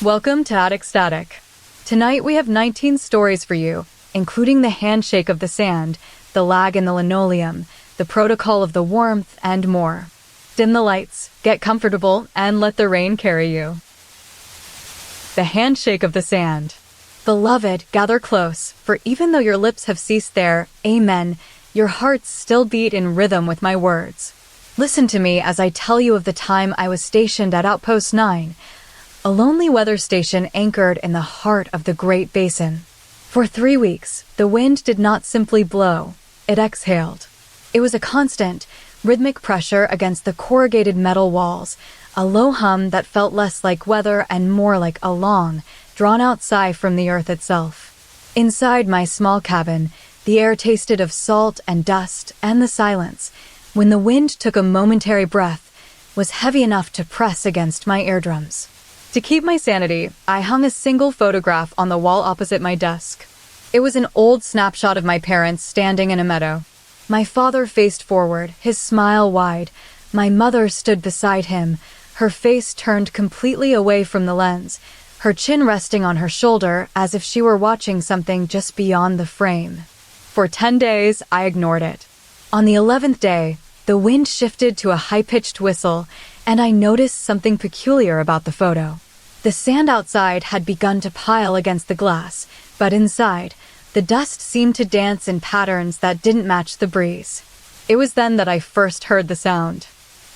Welcome to Attic Static. Tonight we have 19 stories for you, including the handshake of the sand, the lag in the linoleum, the protocol of the warmth, and more. Dim the lights, get comfortable, and let the rain carry you. The handshake of the sand. Beloved, gather close, for even though your lips have ceased their amen, your hearts still beat in rhythm with my words. Listen to me as I tell you of the time I was stationed at Outpost 9, a lonely weather station anchored in the heart of the Great Basin. For 3 weeks, the wind did not simply blow, it exhaled. It was a constant, rhythmic pressure against the corrugated metal walls, a low hum that felt less like weather and more like a long, drawn-out sigh from the earth itself. Inside my small cabin, the air tasted of salt and dust, and the silence, when the wind took a momentary breath, was heavy enough to press against my eardrums. To keep my sanity, I hung a single photograph on the wall opposite my desk. It was an old snapshot of my parents standing in a meadow. My father faced forward, his smile wide. My mother stood beside him, her face turned completely away from the lens, her chin resting on her shoulder as if she were watching something just beyond the frame. For 10 days, I ignored it. On the 11th day, the wind shifted to a high-pitched whistle, and I noticed something peculiar about the photo. The sand outside had begun to pile against the glass, but inside, the dust seemed to dance in patterns that didn't match the breeze. It was then that I first heard the sound.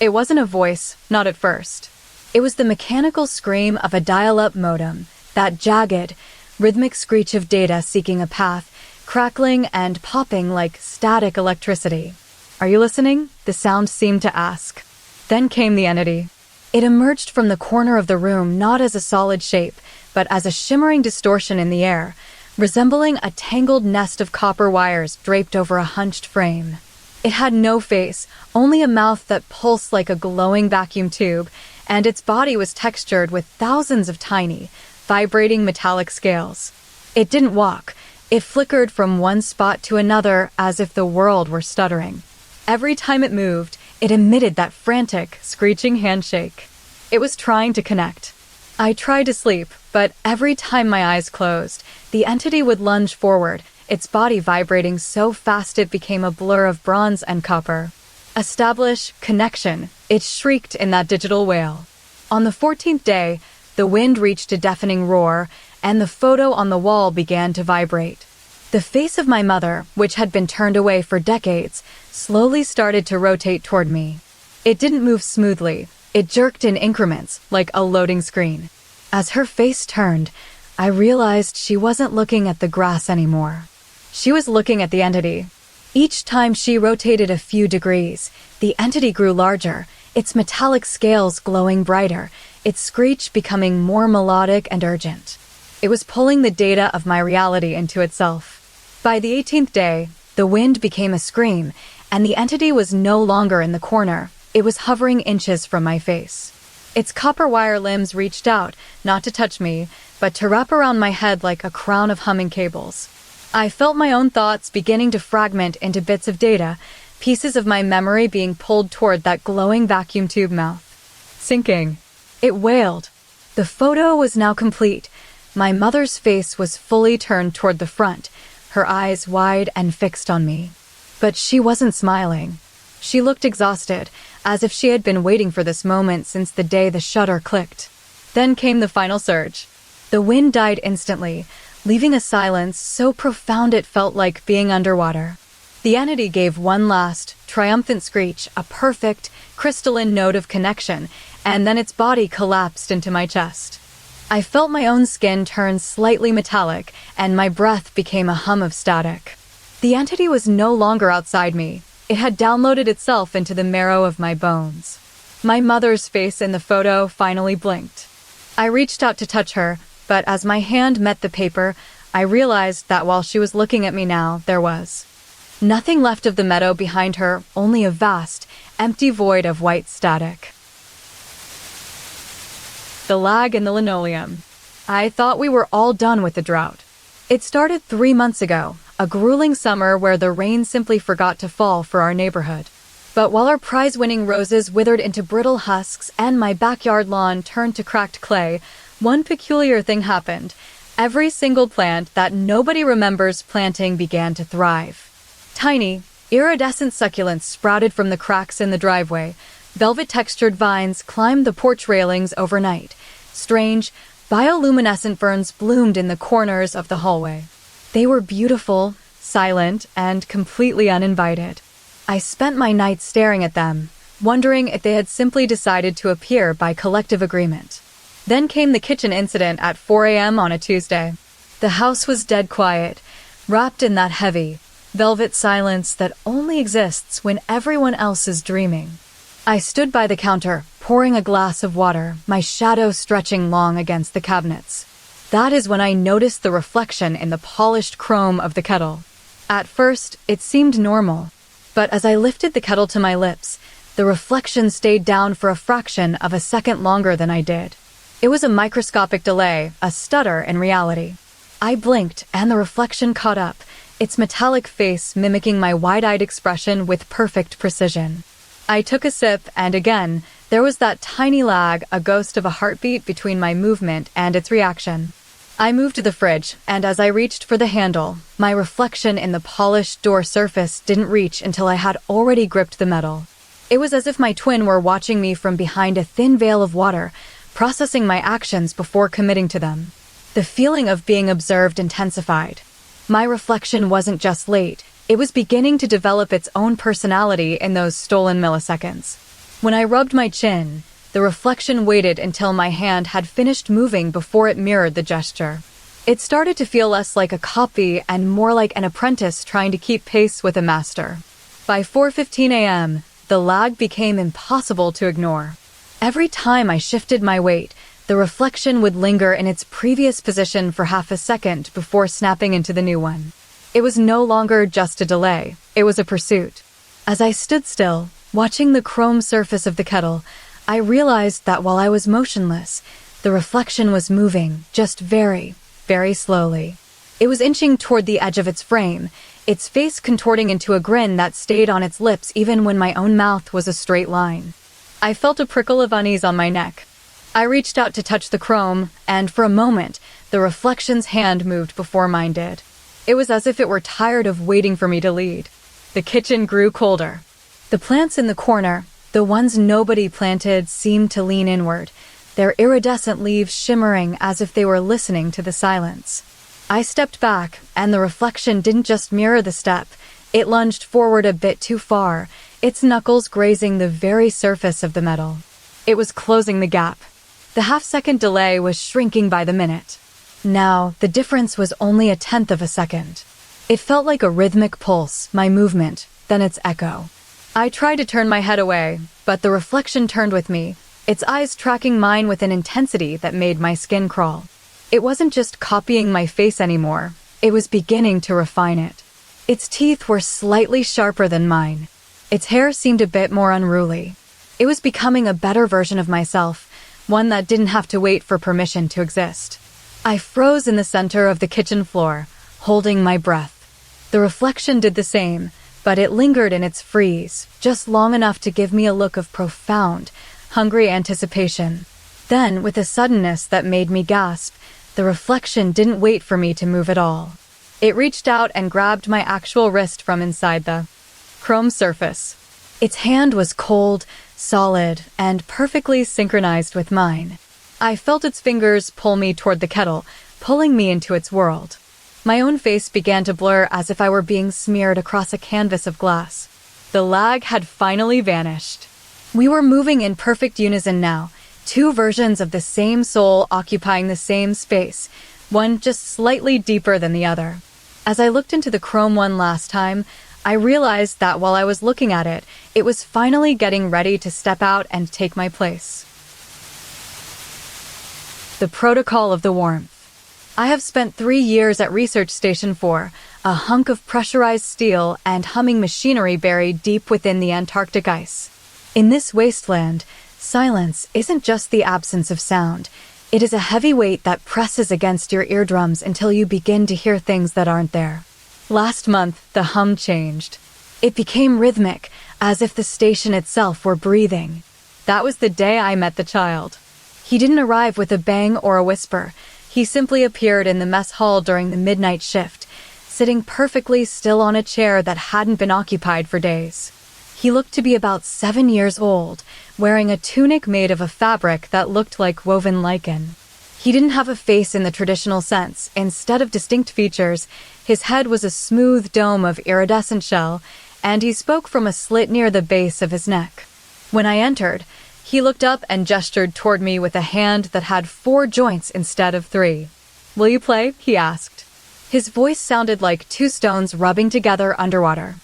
It wasn't a voice, not at first. It was the mechanical scream of a dial-up modem, that jagged, rhythmic screech of data seeking a path, crackling and popping like static electricity. "Are you listening?" the sound seemed to ask. Then came the entity. It emerged from the corner of the room not as a solid shape, but as a shimmering distortion in the air, resembling a tangled nest of copper wires draped over a hunched frame. It had no face, only a mouth that pulsed like a glowing vacuum tube, and its body was textured with thousands of tiny, vibrating metallic scales. It didn't walk. It flickered from one spot to another as if the world were stuttering. Every time it moved, it emitted that frantic, screeching handshake. It was trying to connect. I tried to sleep, but every time my eyes closed, the entity would lunge forward, its body vibrating so fast it became a blur of bronze and copper. "Establish connection," it shrieked in that digital wail. On the 14th day, the wind reached a deafening roar, and the photo on the wall began to vibrate. The face of my mother, which had been turned away for decades, slowly started to rotate toward me. It didn't move smoothly. It jerked in increments, like a loading screen. As her face turned, I realized she wasn't looking at the grass anymore. She was looking at the entity. Each time she rotated a few degrees, the entity grew larger, its metallic scales glowing brighter, its screech becoming more melodic and urgent. It was pulling the data of my reality into itself. By the 18th day, the wind became a scream, and the entity was no longer in the corner. It was hovering inches from my face. Its copper wire limbs reached out, not to touch me, but to wrap around my head like a crown of humming cables. I felt my own thoughts beginning to fragment into bits of data, pieces of my memory being pulled toward that glowing vacuum tube mouth. Sinking. It wailed. The photo was now complete. My mother's face was fully turned toward the front, her eyes wide and fixed on me. But she wasn't smiling. She looked exhausted, as if she had been waiting for this moment since the day the shutter clicked. Then came the final surge. The wind died instantly, leaving a silence so profound it felt like being underwater. The entity gave one last, triumphant screech, a perfect, crystalline note of connection, and then its body collapsed into my chest. I felt my own skin turn slightly metallic, and my breath became a hum of static. The entity was no longer outside me. It had downloaded itself into the marrow of my bones. My mother's face in the photo finally blinked. I reached out to touch her, but as my hand met the paper, I realized that while she was looking at me now, there was nothing left of the meadow behind her, only a vast, empty void of white static. The lag in the linoleum. I thought we were all done with the drought. It started 3 months ago, a grueling summer where the rain simply forgot to fall for our neighborhood. But while our prize-winning roses withered into brittle husks and my backyard lawn turned to cracked clay, One peculiar thing happened. Every single plant that nobody remembers planting began to thrive. Tiny, iridescent succulents sprouted from the cracks in the driveway. Velvet-textured vines climbed the porch railings overnight. Strange, bioluminescent ferns bloomed in the corners of the hallway. They were beautiful, silent, and completely uninvited. I spent my nights staring at them, wondering if they had simply decided to appear by collective agreement. Then came the kitchen incident at 4 a.m. on a Tuesday. The house was dead quiet, wrapped in that heavy, velvet silence that only exists when everyone else is dreaming. I stood by the counter, pouring a glass of water, my shadow stretching long against the cabinets. That is when I noticed the reflection in the polished chrome of the kettle. At first, it seemed normal, but as I lifted the kettle to my lips, the reflection stayed down for a fraction of a second longer than I did. It was a microscopic delay, a stutter in reality. I blinked, and the reflection caught up, its metallic face mimicking my wide-eyed expression with perfect precision. I took a sip, and again, there was that tiny lag, a ghost of a heartbeat between my movement and its reaction. I moved to the fridge, and as I reached for the handle, my reflection in the polished door surface didn't reach until I had already gripped the metal. It was as if my twin were watching me from behind a thin veil of water, processing my actions before committing to them. The feeling of being observed intensified. My reflection wasn't just late, it was beginning to develop its own personality in those stolen milliseconds. When I rubbed my chin, the reflection waited until my hand had finished moving before it mirrored the gesture. It started to feel less like a copy and more like an apprentice trying to keep pace with a master. By 4:15 a.m., the lag became impossible to ignore. Every time I shifted my weight, the reflection would linger in its previous position for half a second before snapping into the new one. It was no longer just a delay, it was a pursuit. As I stood still, watching the chrome surface of the kettle, I realized that while I was motionless, the reflection was moving, just very, very slowly. It was inching toward the edge of its frame, its face contorting into a grin that stayed on its lips even when my own mouth was a straight line. I felt a prickle of unease on my neck. I reached out to touch the chrome, and for a moment, the reflection's hand moved before mine did. It was as if it were tired of waiting for me to lead. The kitchen grew colder. The plants in the corner, the ones nobody planted, seemed to lean inward, their iridescent leaves shimmering as if they were listening to the silence. I stepped back, and the reflection didn't just mirror the step, it lunged forward a bit too far, its knuckles grazing the very surface of the metal. It was closing the gap. The half-second delay was shrinking by the minute. Now, the difference was only a tenth of a second. It felt like a rhythmic pulse, my movement, then its echo. I tried to turn my head away, but the reflection turned with me, its eyes tracking mine with an intensity that made my skin crawl. It wasn't just copying my face anymore, it was beginning to refine it. Its teeth were slightly sharper than mine. Its hair seemed a bit more unruly. It was becoming a better version of myself, one that didn't have to wait for permission to exist. I froze in the center of the kitchen floor, holding my breath. The reflection did the same, but it lingered in its freeze, just long enough to give me a look of profound, hungry anticipation. Then, with a suddenness that made me gasp, the reflection didn't wait for me to move at all. It reached out and grabbed my actual wrist from inside the chrome surface. Its hand was cold, solid, and perfectly synchronized with mine. I felt its fingers pull me toward the kettle, pulling me into its world. My own face began to blur as if I were being smeared across a canvas of glass. The lag had finally vanished. We were moving in perfect unison now, two versions of the same soul occupying the same space, one just slightly deeper than the other. As I looked into the chrome one last time, I realized that while I was looking at it, it was finally getting ready to step out and take my place. The protocol of the warmth. I have spent 3 years at Research Station 4, a hunk of pressurized steel and humming machinery buried deep within the Antarctic ice. In this wasteland, silence isn't just the absence of sound. It is a heavy weight that presses against your eardrums until you begin to hear things that aren't there. Last month, the hum changed. It became rhythmic, as if the station itself were breathing. That was the day I met the child. He didn't arrive with a bang or a whisper. He simply appeared in the mess hall during the midnight shift, sitting perfectly still on a chair that hadn't been occupied for days. He looked to be about 7 years old, wearing a tunic made of a fabric that looked like woven lichen. He didn't have a face in the traditional sense. Instead of distinct features, his head was a smooth dome of iridescent shell, and he spoke from a slit near the base of his neck. When I entered, he looked up and gestured toward me with a hand that had 4 joints instead of 3. "Will you play?" he asked. His voice sounded like 2 stones rubbing together underwater.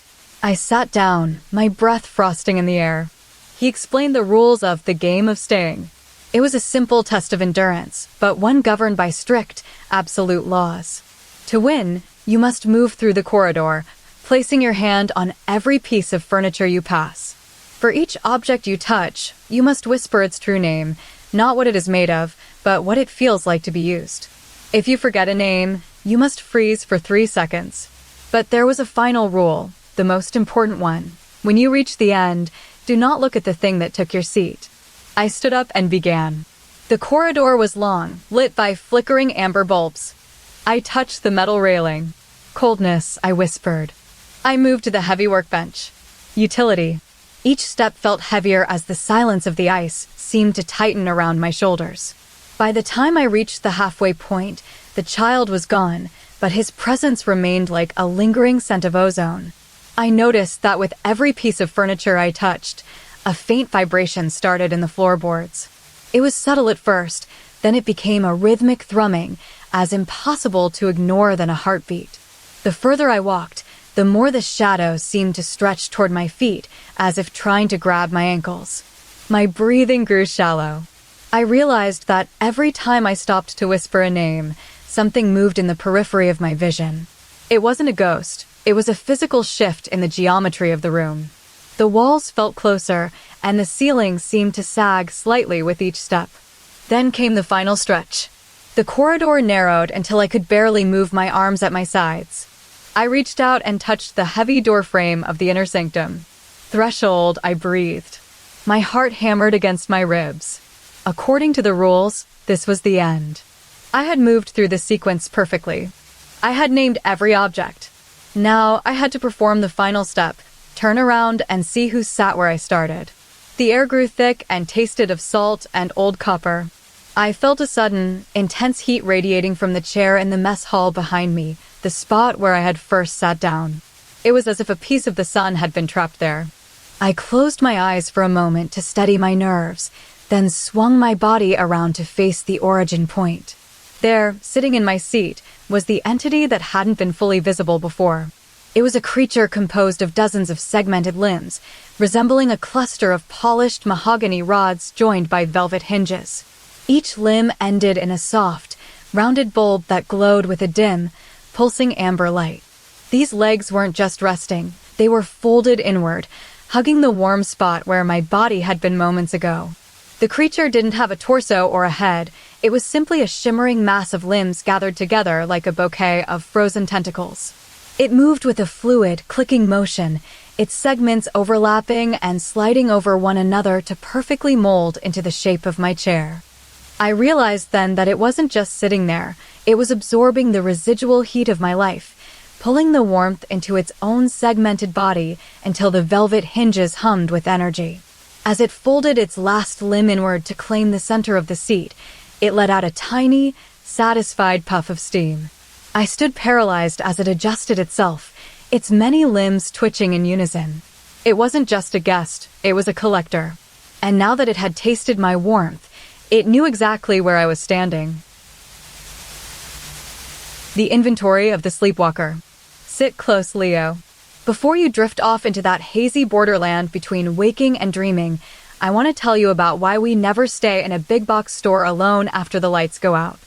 I sat down, my breath frosting in the air. He explained the rules of the game of staying. It was a simple test of endurance, but one governed by strict, absolute laws. To win, you must move through the corridor, placing your hand on every piece of furniture you pass. For each object you touch, you must whisper its true name, not what it is made of, but what it feels like to be used. If you forget a name, you must freeze for 3 seconds. But there was a final rule, the most important one. When you reach the end, do not look at the thing that took your seat. I stood up and began. The corridor was long, lit by flickering amber bulbs. I touched the metal railing. "Coldness," I whispered. I moved to the heavy workbench. Utility. Each step felt heavier as the silence of the ice seemed to tighten around my shoulders. By the time I reached the halfway point, the child was gone, but his presence remained like a lingering scent of ozone. I noticed that with every piece of furniture I touched, a faint vibration started in the floorboards. It was subtle at first, then it became a rhythmic thrumming, as impossible to ignore than a heartbeat. The further I walked, the more the shadows seemed to stretch toward my feet, as if trying to grab my ankles. My breathing grew shallow. I realized that every time I stopped to whisper a name, something moved in the periphery of my vision. It wasn't a ghost. It was a physical shift in the geometry of the room. The walls felt closer, and the ceiling seemed to sag slightly with each step. Then came the final stretch. The corridor narrowed until I could barely move my arms at my sides. I reached out and touched the heavy door frame of the inner sanctum. Threshold, I breathed. My heart hammered against my ribs. According to the rules, this was the end. I had moved through the sequence perfectly. I had named every object. Now I had to perform the final step, turn around and see who sat where I started. The air grew thick and tasted of salt and old copper. I felt a sudden, intense heat radiating from the chair in the mess hall behind me, the spot where I had first sat down. It was as if a piece of the sun had been trapped there. I closed my eyes for a moment to steady my nerves, then swung my body around to face the origin point. There, sitting in my seat, was the entity that hadn't been fully visible before. It was a creature composed of dozens of segmented limbs, resembling a cluster of polished mahogany rods joined by velvet hinges. Each limb ended in a soft, rounded bulb that glowed with a dim, pulsing amber light. These legs weren't just resting, they were folded inward, hugging the warm spot where my body had been moments ago. The creature didn't have a torso or a head, it was simply a shimmering mass of limbs gathered together like a bouquet of frozen tentacles. It moved with a fluid, clicking motion, its segments overlapping and sliding over one another to perfectly mold into the shape of my chair. I realized then that it wasn't just sitting there, it was absorbing the residual heat of my life, pulling the warmth into its own segmented body until the velvet hinges hummed with energy. As it folded its last limb inward to claim the center of the seat, it let out a tiny, satisfied puff of steam. I stood paralyzed as it adjusted itself, its many limbs twitching in unison. It wasn't just a guest, it was a collector. And now that it had tasted my warmth, it knew exactly where I was standing. The inventory of the sleepwalker. Sit close, Leo. Before you drift off into that hazy borderland between waking and dreaming, I want to tell you about why we never stay in a big box store alone after the lights go out.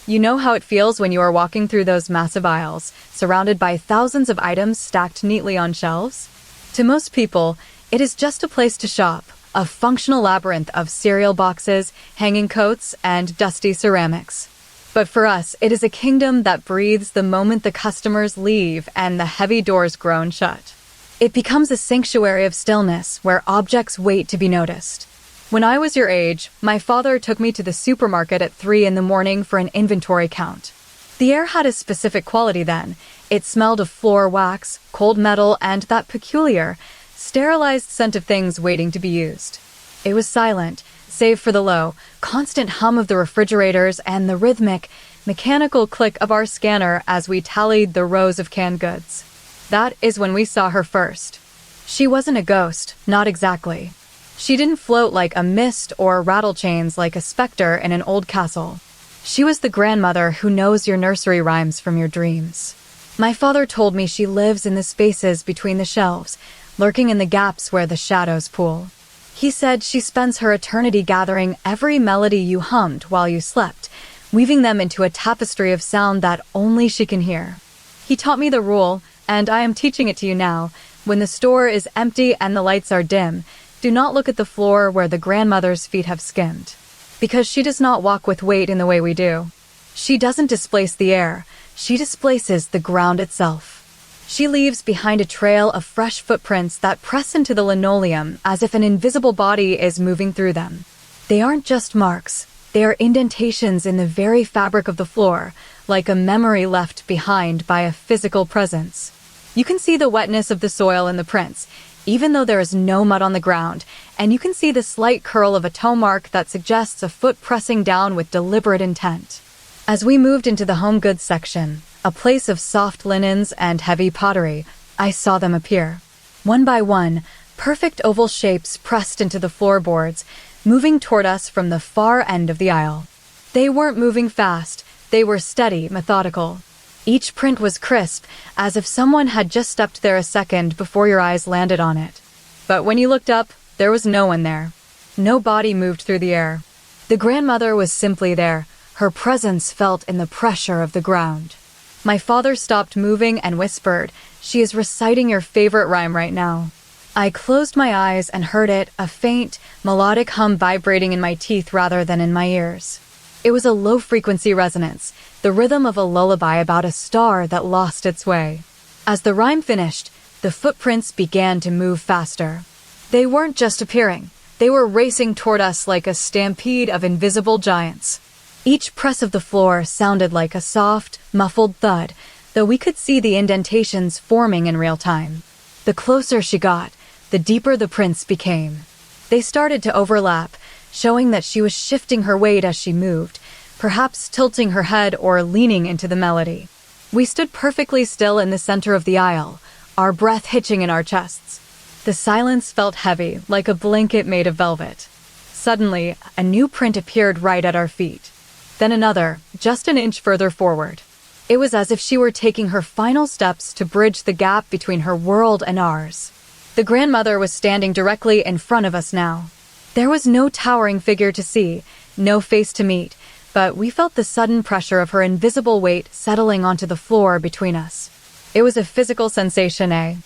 You know how it feels when you are walking through those massive aisles, surrounded by thousands of items stacked neatly on shelves? To most people, it is just a place to shop, a functional labyrinth of cereal boxes, hanging coats, and dusty ceramics. But for us, it is a kingdom that breathes the moment the customers leave and the heavy doors groan shut. It becomes a sanctuary of stillness where objects wait to be noticed. When I was your age, my father took me to the supermarket at 3 in the morning for an inventory count. The air had a specific quality then. It smelled of floor wax, cold metal, and that peculiar, sterilized scent of things waiting to be used. It was silent, save for the low, constant hum of the refrigerators and the rhythmic, mechanical click of our scanner as we tallied the rows of canned goods. That is when we saw her first. She wasn't a ghost, not exactly. She didn't float like a mist or rattle chains like a specter in an old castle. She was the grandmother who knows your nursery rhymes from your dreams. My father told me she lives in the spaces between the shelves, lurking in the gaps where the shadows pool. He said she spends her eternity gathering every melody you hummed while you slept, weaving them into a tapestry of sound that only she can hear. He taught me the rule, and I am teaching it to you now. When the store is empty and the lights are dim, do not look at the floor where the grandmother's feet have skimmed. Because she does not walk with weight in the way we do. She doesn't displace the air, she displaces the ground itself. She leaves behind a trail of fresh footprints that press into the linoleum as if an invisible body is moving through them. They aren't just marks, they are indentations in the very fabric of the floor, like a memory left behind by a physical presence. You can see the wetness of the soil in the prints, even though there is no mud on the ground, and you can see the slight curl of a toe mark that suggests a foot pressing down with deliberate intent. As we moved into the home goods section, a place of soft linens and heavy pottery, I saw them appear. One by one, perfect oval shapes pressed into the floorboards, moving toward us from the far end of the aisle. They weren't moving fast, they were steady, methodical. Each print was crisp, as if someone had just stepped there a second before your eyes landed on it. But when you looked up, there was no one there. No body moved through the air. The grandmother was simply there, her presence felt in the pressure of the ground. My father stopped moving and whispered, "She is reciting your favorite rhyme right now." I closed my eyes and heard it, a faint, melodic hum vibrating in my teeth rather than in my ears. It was a low-frequency resonance, the rhythm of a lullaby about a star that lost its way. As the rhyme finished, the footprints began to move faster. They weren't just appearing, they were racing toward us like a stampede of invisible giants. Each press of the floor sounded like a soft, muffled thud, though we could see the indentations forming in real time. The closer she got, the deeper the prints became. They started to overlap, showing that she was shifting her weight as she moved, perhaps tilting her head or leaning into the melody. We stood perfectly still in the center of the aisle, our breath hitching in our chests. The silence felt heavy, like a blanket made of velvet. Suddenly, a new print appeared right at our feet. Then another, just an inch further forward. It was as if she were taking her final steps to bridge the gap between her world and ours. The grandmother was standing directly in front of us now. There was no towering figure to see, no face to meet, but we felt the sudden pressure of her invisible weight settling onto the floor between us. It was a physical sensation,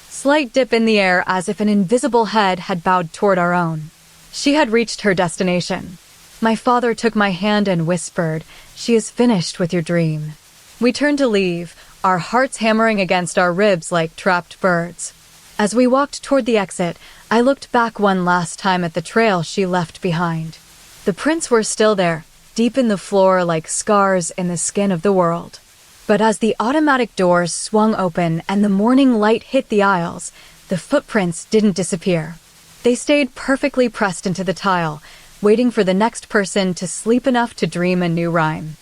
Slight dip in the air as if an invisible head had bowed toward our own. She had reached her destination. My father took my hand and whispered, "She is finished with your dream." We turned to leave, our hearts hammering against our ribs like trapped birds. As we walked toward the exit, I looked back one last time at the trail she left behind. The prints were still there, deep in the floor like scars in the skin of the world. But as the automatic doors swung open and the morning light hit the aisles, the footprints didn't disappear. They stayed perfectly pressed into the tile, waiting for the next person to sleep enough to dream a new rhyme.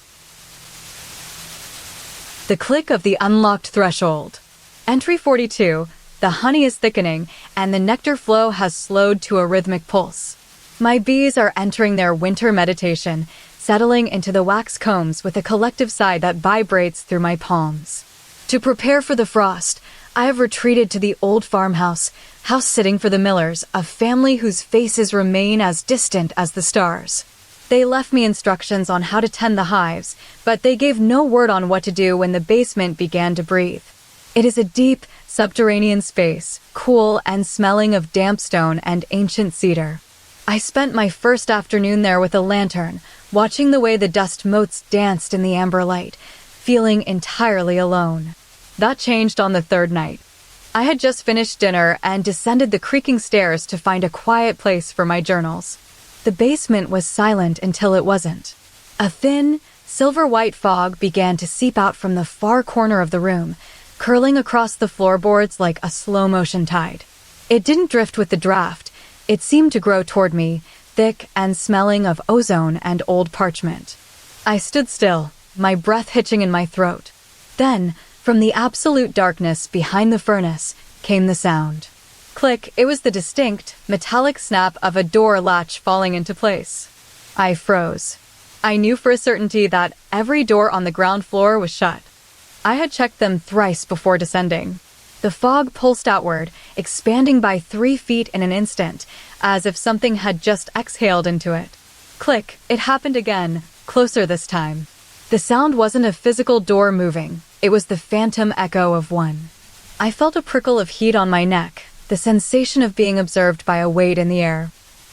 The click of the unlocked threshold. Entry 42, the honey is thickening, and the nectar flow has slowed to a rhythmic pulse. My bees are entering their winter meditation, settling into the wax combs with a collective sigh that vibrates through my palms. To prepare for the frost, I have retreated to the old farmhouse, house-sitting for the Millers, a family whose faces remain as distant as the stars. They left me instructions on how to tend the hives, but they gave no word on what to do when the basement began to breathe. It is a deep, subterranean space, cool and smelling of damp stone and ancient cedar. I spent my first afternoon there with a lantern, watching the way the dust motes danced in the amber light, feeling entirely alone. That changed on the third night. I had just finished dinner and descended the creaking stairs to find a quiet place for my journals. The basement was silent until it wasn't. A thin, silver-white fog began to seep out from the far corner of the room, curling across the floorboards like a slow-motion tide. It didn't drift with the draft. It seemed to grow toward me, thick and smelling of ozone and old parchment. I stood still, my breath hitching in my throat. Then, from the absolute darkness behind the furnace, came the sound. Click, it was the distinct, metallic snap of a door latch falling into place. I froze. I knew for a certainty that every door on the ground floor was shut. I had checked them thrice before descending. The fog pulsed outward, expanding by 3 feet in an instant, as if something had just exhaled into it. Click, it happened again, closer this time. The sound wasn't a physical door moving, it was the phantom echo of one. I felt a prickle of heat on my neck, the sensation of being observed by a weight in the air.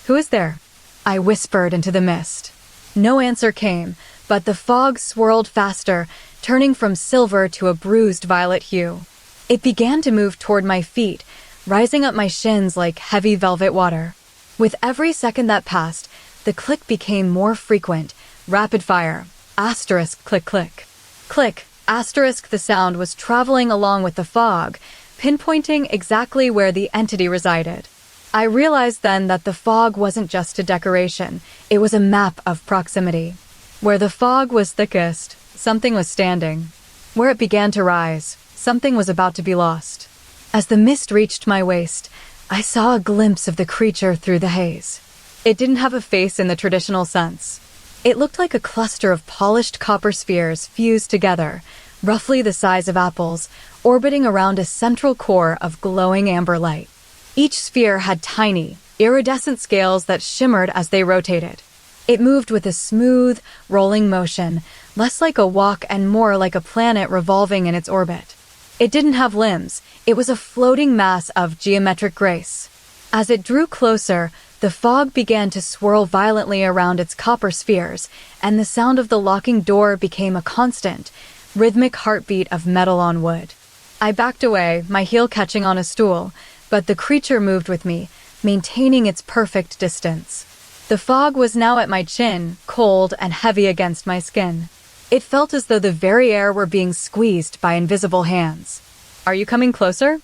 "Who is there?" I whispered into the mist. No answer came, but the fog swirled faster, turning from silver to a bruised violet hue. It began to move toward my feet, rising up my shins like heavy velvet water. With every second that passed, the click became more frequent, rapid fire, asterisk click click. Click, asterisk the sound was traveling along with the fog, pinpointing exactly where the entity resided. I realized then that the fog wasn't just a decoration, it was a map of proximity. Where the fog was thickest, something was standing. Where it began to rise, something was about to be lost. As the mist reached my waist, I saw a glimpse of the creature through the haze. It didn't have a face in the traditional sense. It looked like a cluster of polished copper spheres fused together, roughly the size of apples, orbiting around a central core of glowing amber light. Each sphere had tiny, iridescent scales that shimmered as they rotated. It moved with a smooth, rolling motion, less like a walk and more like a planet revolving in its orbit. It didn't have limbs, it was a floating mass of geometric grace. As it drew closer, the fog began to swirl violently around its copper spheres, and the sound of the locking door became a constant, rhythmic heartbeat of metal on wood. I backed away, my heel catching on a stool, but the creature moved with me, maintaining its perfect distance. The fog was now at my chin, cold and heavy against my skin. It felt as though the very air were being squeezed by invisible hands. "Are you coming closer?"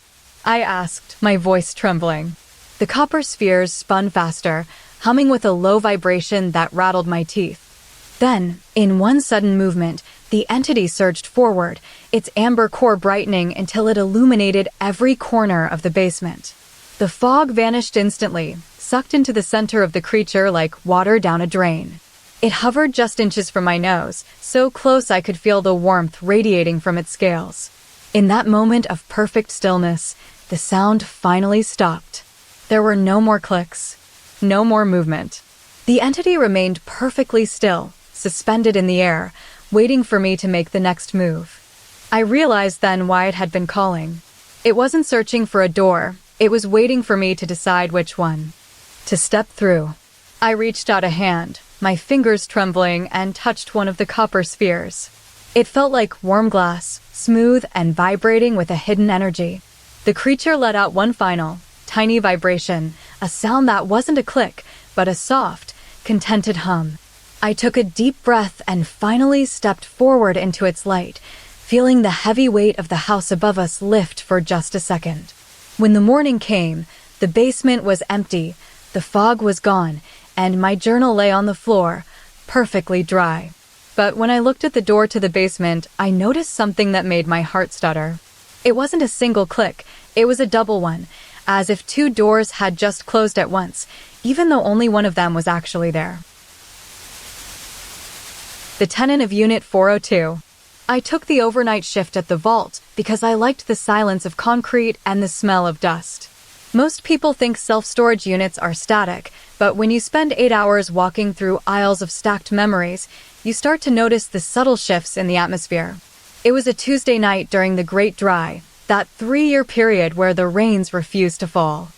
I asked, my voice trembling. The copper spheres spun faster, humming with a low vibration that rattled my teeth. Then, in one sudden movement, the entity surged forward, its amber core brightening until it illuminated every corner of the basement. The fog vanished instantly, sucked into the center of the creature like water down a drain. It hovered just inches from my nose, so close I could feel the warmth radiating from its scales. In that moment of perfect stillness, the sound finally stopped. There were no more clicks, no more movement. The entity remained perfectly still, suspended in the air, waiting for me to make the next move. I realized then why it had been calling. It wasn't searching for a door, it was waiting for me to decide which one to step through. I reached out a hand, my fingers trembling, and touched one of the copper spheres. It felt like warm glass, smooth and vibrating with a hidden energy. The creature let out one final, tiny vibration, a sound that wasn't a click, but a soft, contented hum. I took a deep breath and finally stepped forward into its light, feeling the heavy weight of the house above us lift for just a second. When the morning came, the basement was empty, the fog was gone, and my journal lay on the floor, perfectly dry. But when I looked at the door to the basement, I noticed something that made my heart stutter. It wasn't a single click, it was a double one, as if 2 doors had just closed at once, even though only one of them was actually there. The Tenant of Unit 402. I took the overnight shift at the vault because I liked the silence of concrete and the smell of dust. Most people think self-storage units are static, but when you spend 8 hours walking through aisles of stacked memories, you start to notice the subtle shifts in the atmosphere. It was a Tuesday night during the Great Dry, that 3-year period where the rains refused to fall.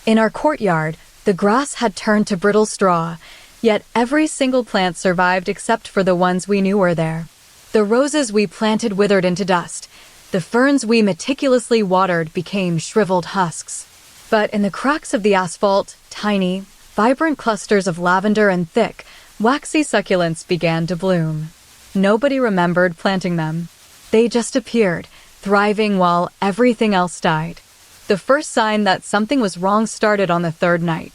In our courtyard, the grass had turned to brittle straw, yet every single plant survived except for the ones we knew were there. The roses we planted withered into dust. The ferns we meticulously watered became shriveled husks. But in the cracks of the asphalt, tiny, vibrant clusters of lavender and thick, waxy succulents began to bloom. Nobody remembered planting them. They just appeared, thriving while everything else died. The first sign that something was wrong started on the third night.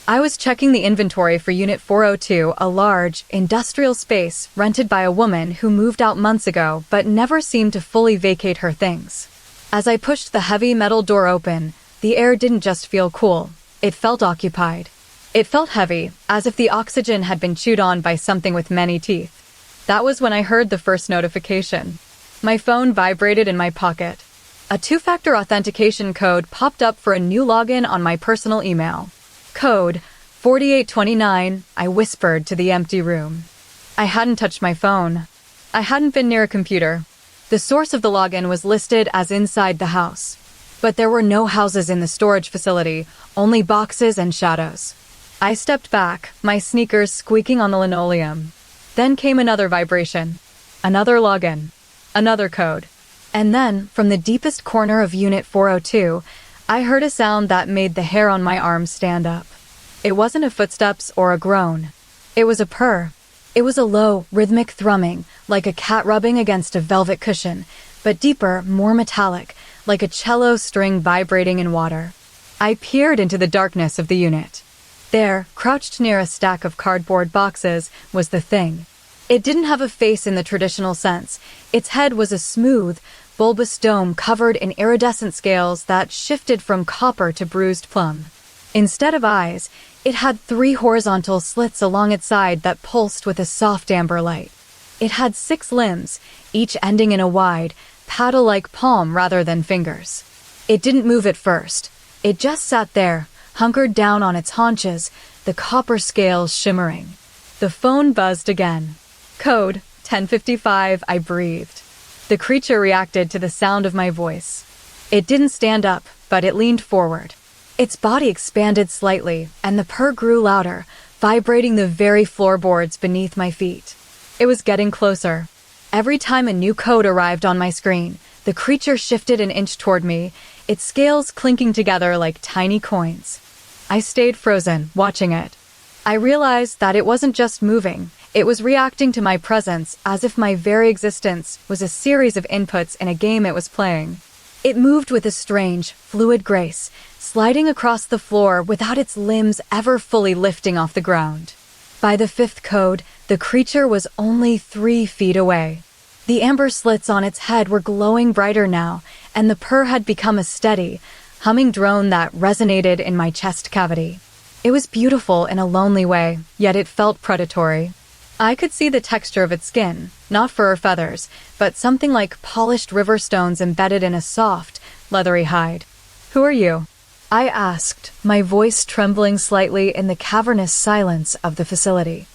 I was checking the inventory for Unit 402, a large, industrial space rented by a woman who moved out months ago but never seemed to fully vacate her things. As I pushed the heavy metal door open, the air didn't just feel cool, it felt occupied. It felt heavy, as if the oxygen had been chewed on by something with many teeth. That was when I heard the first notification. My phone vibrated in my pocket. A two-factor authentication code popped up for a new login on my personal email. Code 4829, I whispered to the empty room. I hadn't touched my phone. I hadn't been near a computer. The source of the login was listed as inside the house. But there were no houses in the storage facility, only boxes and shadows. I stepped back, my sneakers squeaking on the linoleum. Then came another vibration. Another login. Another code. And then, from the deepest corner of Unit 402, I heard a sound that made the hair on my arms stand up. It wasn't a footsteps or a groan. It was a purr. It was a low, rhythmic thrumming, like a cat rubbing against a velvet cushion, but deeper, more metallic, like a cello string vibrating in water. I peered into the darkness of the unit. There, crouched near a stack of cardboard boxes, was the thing. It didn't have a face in the traditional sense. Its head was a smooth, bulbous dome covered in iridescent scales that shifted from copper to bruised plum. Instead of eyes, it had 3 horizontal slits along its side that pulsed with a soft amber light. It had 6 limbs, each ending in a wide, paddle-like palm rather than fingers. It didn't move at first. It just sat there, hunkered down on its haunches, the copper scales shimmering. The phone buzzed again. Code 1055, I breathed. The creature reacted to the sound of my voice. It didn't stand up, but it leaned forward. Its body expanded slightly, and the purr grew louder, vibrating the very floorboards beneath my feet. It was getting closer. Every time a new code arrived on my screen, the creature shifted an inch toward me, its scales clinking together like tiny coins. I stayed frozen, watching it. I realized that it wasn't just moving. It was reacting to my presence as if my very existence was a series of inputs in a game it was playing. It moved with a strange, fluid grace, sliding across the floor without its limbs ever fully lifting off the ground. By the 5th code, the creature was only 3 feet away. The amber slits on its head were glowing brighter now, and the purr had become a steady, humming drone that resonated in my chest cavity. It was beautiful in a lonely way, yet it felt predatory. I could see the texture of its skin, not fur or feathers, but something like polished river stones embedded in a soft, leathery hide. "Who are you?" I asked, my voice trembling slightly in the cavernous silence of the facility.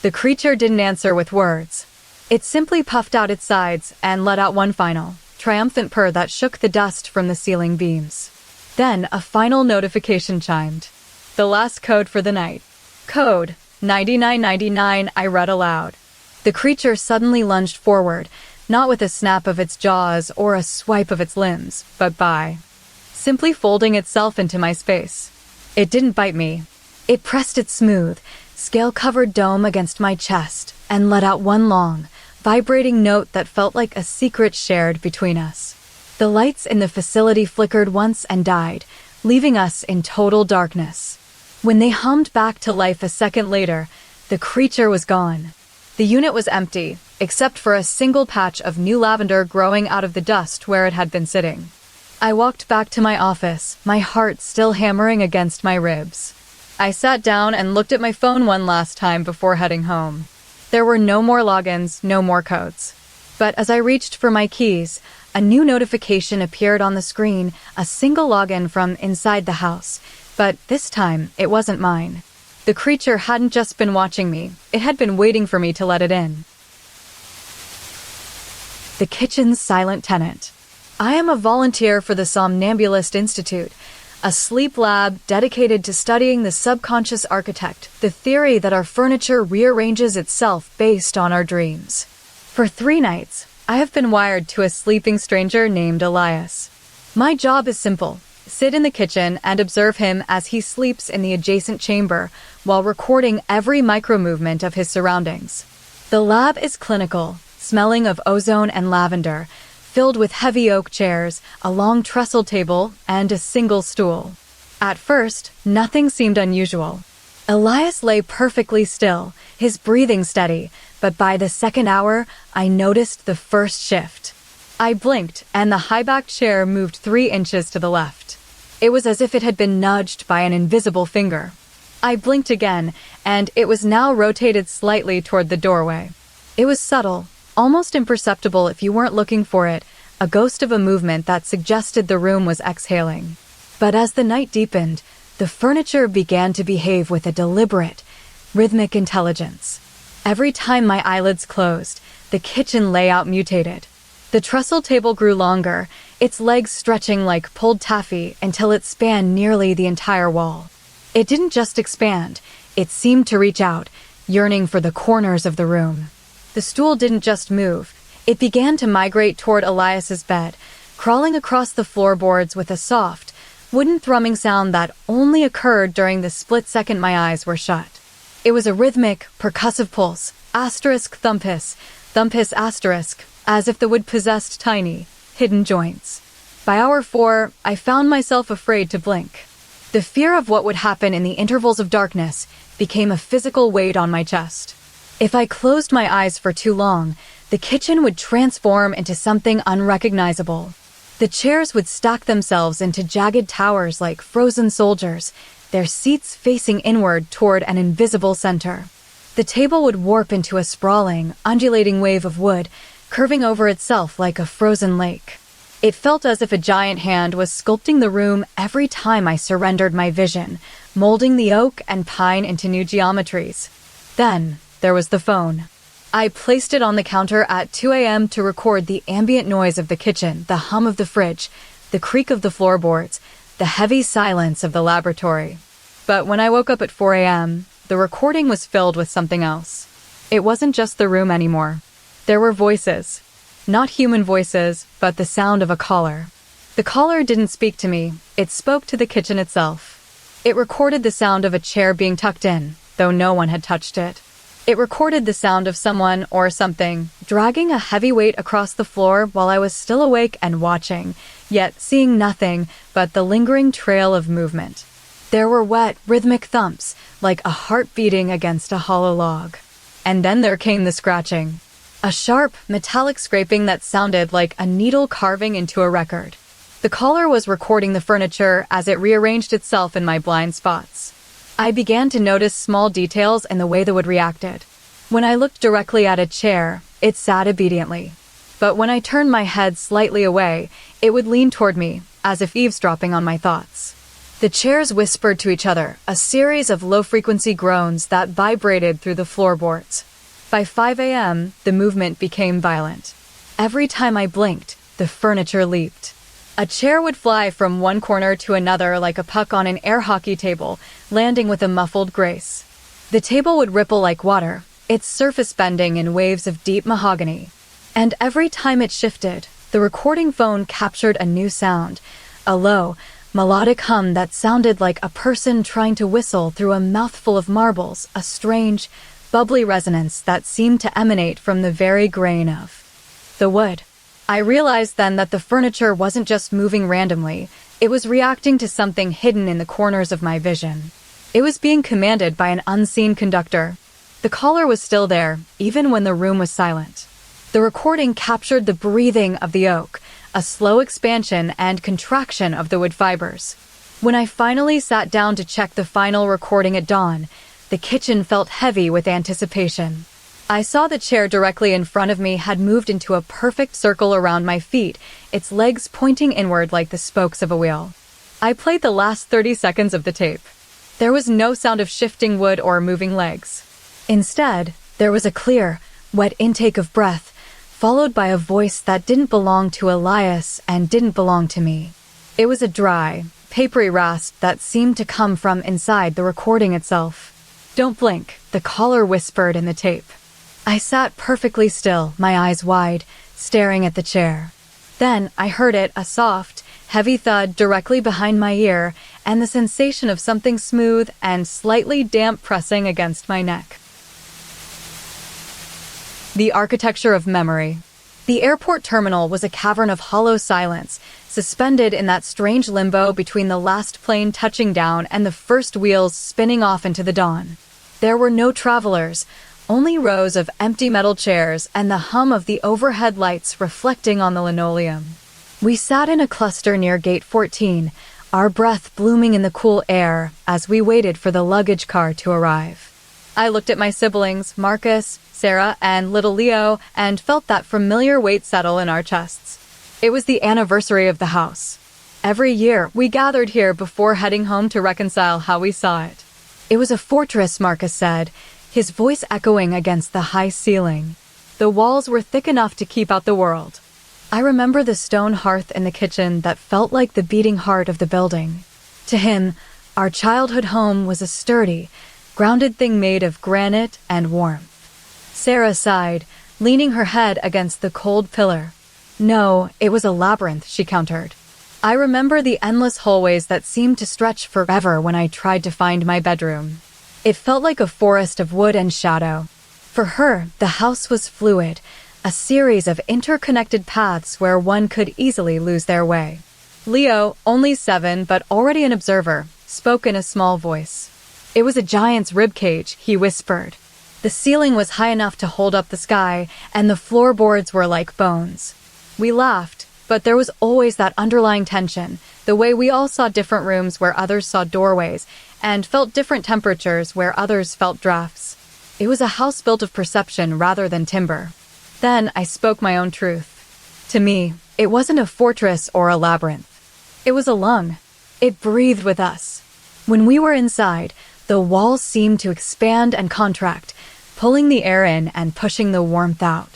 The creature didn't answer with words. It simply puffed out its sides and let out one final, triumphant purr that shook the dust from the ceiling beams. Then a final notification chimed. The last code for the night. Code 9999, I read aloud. The creature suddenly lunged forward, not with a snap of its jaws or a swipe of its limbs, but by simply folding itself into my space. It didn't bite me. It pressed its smooth, scale-covered dome against my chest and let out one long, vibrating note that felt like a secret shared between us. The lights in the facility flickered once and died, leaving us in total darkness. When they hummed back to life a second later, the creature was gone. The unit was empty, except for a single patch of new lavender growing out of the dust where it had been sitting. I walked back to my office, my heart still hammering against my ribs. I sat down and looked at my phone one last time before heading home. There were no more logins, no more codes. But as I reached for my keys, a new notification appeared on the screen, a single login from inside the house. But this time, it wasn't mine. The creature hadn't just been watching me, it had been waiting for me to let it in. The kitchen's silent tenant. I am a volunteer for the Somnambulist Institute, a sleep lab dedicated to studying the subconscious architect, the theory that our furniture rearranges itself based on our dreams. For 3 nights, I have been wired to a sleeping stranger named Elias. My job is simple: Sit in the kitchen and observe him as he sleeps in the adjacent chamber while recording every micro-movement of his surroundings. The lab is clinical, smelling of ozone and lavender, filled with heavy oak chairs, a long trestle table, and a single stool. At first, nothing seemed unusual. Elias lay perfectly still, his breathing steady, but by the second hour, I noticed the first shift. I blinked, and the high-backed chair moved 3 inches to the left. It was as if it had been nudged by an invisible finger. I blinked again, and it was now rotated slightly toward the doorway. It was subtle, almost imperceptible if you weren't looking for it, a ghost of a movement that suggested the room was exhaling. But as the night deepened, the furniture began to behave with a deliberate, rhythmic intelligence. Every time my eyelids closed, the kitchen layout mutated. The trestle table grew longer, its legs stretching like pulled taffy until it spanned nearly the entire wall. It didn't just expand, it seemed to reach out, yearning for the corners of the room. The stool didn't just move, it began to migrate toward Elias's bed, crawling across the floorboards with a soft, wooden thrumming sound that only occurred during the split second my eyes were shut. It was a rhythmic, percussive pulse, asterisk thumpus, thumpus asterisk, as if the wood possessed tiny, hidden joints. By hour 4, I found myself afraid to blink. The fear of what would happen in the intervals of darkness became a physical weight on my chest. If I closed my eyes for too long, the kitchen would transform into something unrecognizable. The chairs would stack themselves into jagged towers like frozen soldiers, their seats facing inward toward an invisible center. The table would warp into a sprawling, undulating wave of wood, curving over itself like a frozen lake. It felt as if a giant hand was sculpting the room every time I surrendered my vision, molding the oak and pine into new geometries. Then, there was the phone. I placed it on the counter at 2 a.m. to record the ambient noise of the kitchen, the hum of the fridge, the creak of the floorboards, the heavy silence of the laboratory. But when I woke up at 4 a.m., the recording was filled with something else. It wasn't just the room anymore. There were voices. Not human voices, but the sound of a caller. The caller didn't speak to me, it spoke to the kitchen itself. It recorded the sound of a chair being tucked in, though no one had touched it. It recorded the sound of someone or something dragging a heavy weight across the floor while I was still awake and watching, yet seeing nothing but the lingering trail of movement. There were wet, rhythmic thumps, like a heart beating against a hollow log. And then there came the scratching. A sharp, metallic scraping that sounded like a needle carving into a record. The caller was recording the furniture as it rearranged itself in my blind spots. I began to notice small details in the way the wood reacted. When I looked directly at a chair, it sat obediently. But when I turned my head slightly away, it would lean toward me, as if eavesdropping on my thoughts. The chairs whispered to each other, a series of low-frequency groans that vibrated through the floorboards. By 5 a.m., the movement became violent. Every time I blinked, the furniture leaped. A chair would fly from one corner to another like a puck on an air hockey table, landing with a muffled grace. The table would ripple like water, its surface bending in waves of deep mahogany. And every time it shifted, the recording phone captured a new sound, a low, melodic hum that sounded like a person trying to whistle through a mouthful of marbles, a strange, bubbly resonance that seemed to emanate from the very grain of the wood. I realized then that the furniture wasn't just moving randomly, it was reacting to something hidden in the corners of my vision. It was being commanded by an unseen conductor. The caller was still there, even when the room was silent. The recording captured the breathing of the oak, a slow expansion and contraction of the wood fibers. When I finally sat down to check the final recording at dawn, the kitchen felt heavy with anticipation. I saw the chair directly in front of me had moved into a perfect circle around my feet, its legs pointing inward like the spokes of a wheel. I played the last 30 seconds of the tape. There was no sound of shifting wood or moving legs. Instead, there was a clear, wet intake of breath, followed by a voice that didn't belong to Elias and didn't belong to me. It was a dry, papery rasp that seemed to come from inside the recording itself. "Don't blink," the caller whispered in the tape. I sat perfectly still, my eyes wide, staring at the chair. Then I heard it, a soft, heavy thud directly behind my ear, and the sensation of something smooth and slightly damp pressing against my neck. The architecture of memory. The airport terminal was a cavern of hollow silence, suspended in that strange limbo between the last plane touching down and the first wheels spinning off into the dawn. There were no travelers, only rows of empty metal chairs and the hum of the overhead lights reflecting on the linoleum. We sat in a cluster near Gate 14, our breath blooming in the cool air as we waited for the luggage car to arrive. I looked at my siblings, Marcus, Sarah, and little Leo, and felt that familiar weight settle in our chests. It was the anniversary of the house. Every year, we gathered here before heading home to reconcile how we saw it. It was a fortress, Marcus said, his voice echoing against the high ceiling. The walls were thick enough to keep out the world. I remember the stone hearth in the kitchen that felt like the beating heart of the building. To him, our childhood home was a sturdy, grounded thing made of granite and warmth. Sarah sighed, leaning her head against the cold pillar. No, it was a labyrinth, she countered. I remember the endless hallways that seemed to stretch forever when I tried to find my bedroom. It felt like a forest of wood and shadow. For her, the house was fluid, a series of interconnected paths where one could easily lose their way. Leo, only 7 but already an observer, spoke in a small voice. It was a giant's ribcage, he whispered. The ceiling was high enough to hold up the sky, and the floorboards were like bones. We laughed, but there was always that underlying tension, the way we all saw different rooms where others saw doorways, and felt different temperatures where others felt drafts. It was a house built of perception rather than timber. Then I spoke my own truth. To me, it wasn't a fortress or a labyrinth. It was a lung. It breathed with us. When we were inside, the walls seemed to expand and contract, pulling the air in and pushing the warmth out.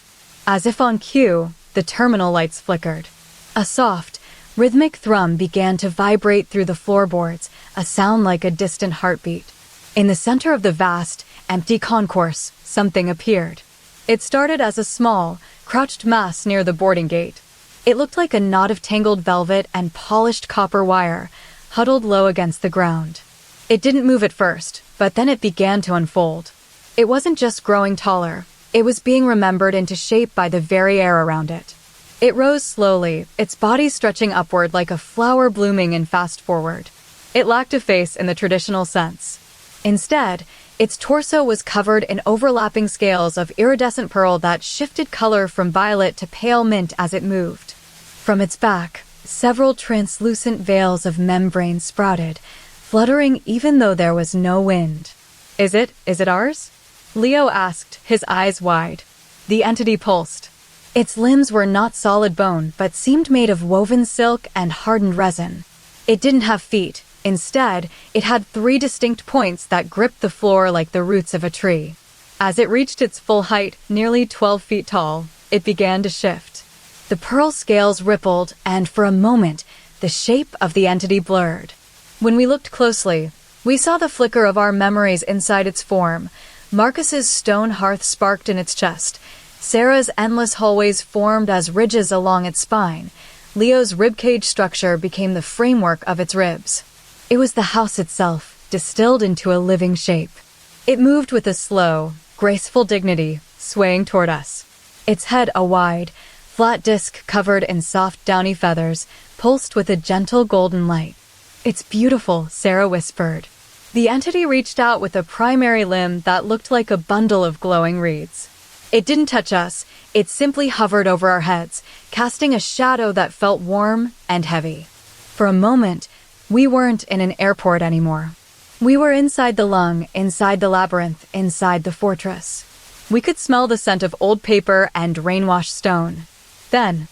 As if on cue, the terminal lights flickered. A soft, rhythmic thrum began to vibrate through the floorboards, a sound like a distant heartbeat. In the center of the vast, empty concourse, something appeared. It started as a small, crouched mass near the boarding gate. It looked like a knot of tangled velvet and polished copper wire, huddled low against the ground. It didn't move at first, but then it began to unfold. It wasn't just growing taller, it was being remembered into shape by the very air around it. It rose slowly, its body stretching upward like a flower blooming in fast forward. It lacked a face in the traditional sense. Instead, its torso was covered in overlapping scales of iridescent pearl that shifted color from violet to pale mint as it moved. From its back, several translucent veils of membrane sprouted, fluttering even though there was no wind. Is it ours? Leo asked, his eyes wide. The entity pulsed. Its limbs were not solid bone, but seemed made of woven silk and hardened resin. It didn't have feet. Instead, it had 3 distinct points that gripped the floor like the roots of a tree. As it reached its full height, nearly 12 feet tall, it began to shift. The pearl scales rippled, and for a moment, the shape of the entity blurred. When we looked closely, we saw the flicker of our memories inside its form. Marcus's stone hearth sparked in its chest. Sarah's endless hallways formed as ridges along its spine. Leo's ribcage structure became the framework of its ribs. It was the house itself, distilled into a living shape. It moved with a slow, graceful dignity, swaying toward us. Its head a wide, flat disc covered in soft, downy feathers, pulsed with a gentle golden light. It's beautiful, Sarah whispered. The entity reached out with a primary limb that looked like a bundle of glowing reeds. It didn't touch us, it simply hovered over our heads, casting a shadow that felt warm and heavy. For a moment, we weren't in an airport anymore. We were inside the lung, inside the labyrinth, inside the fortress. We could smell the scent of old paper and rain-washed stone. Then,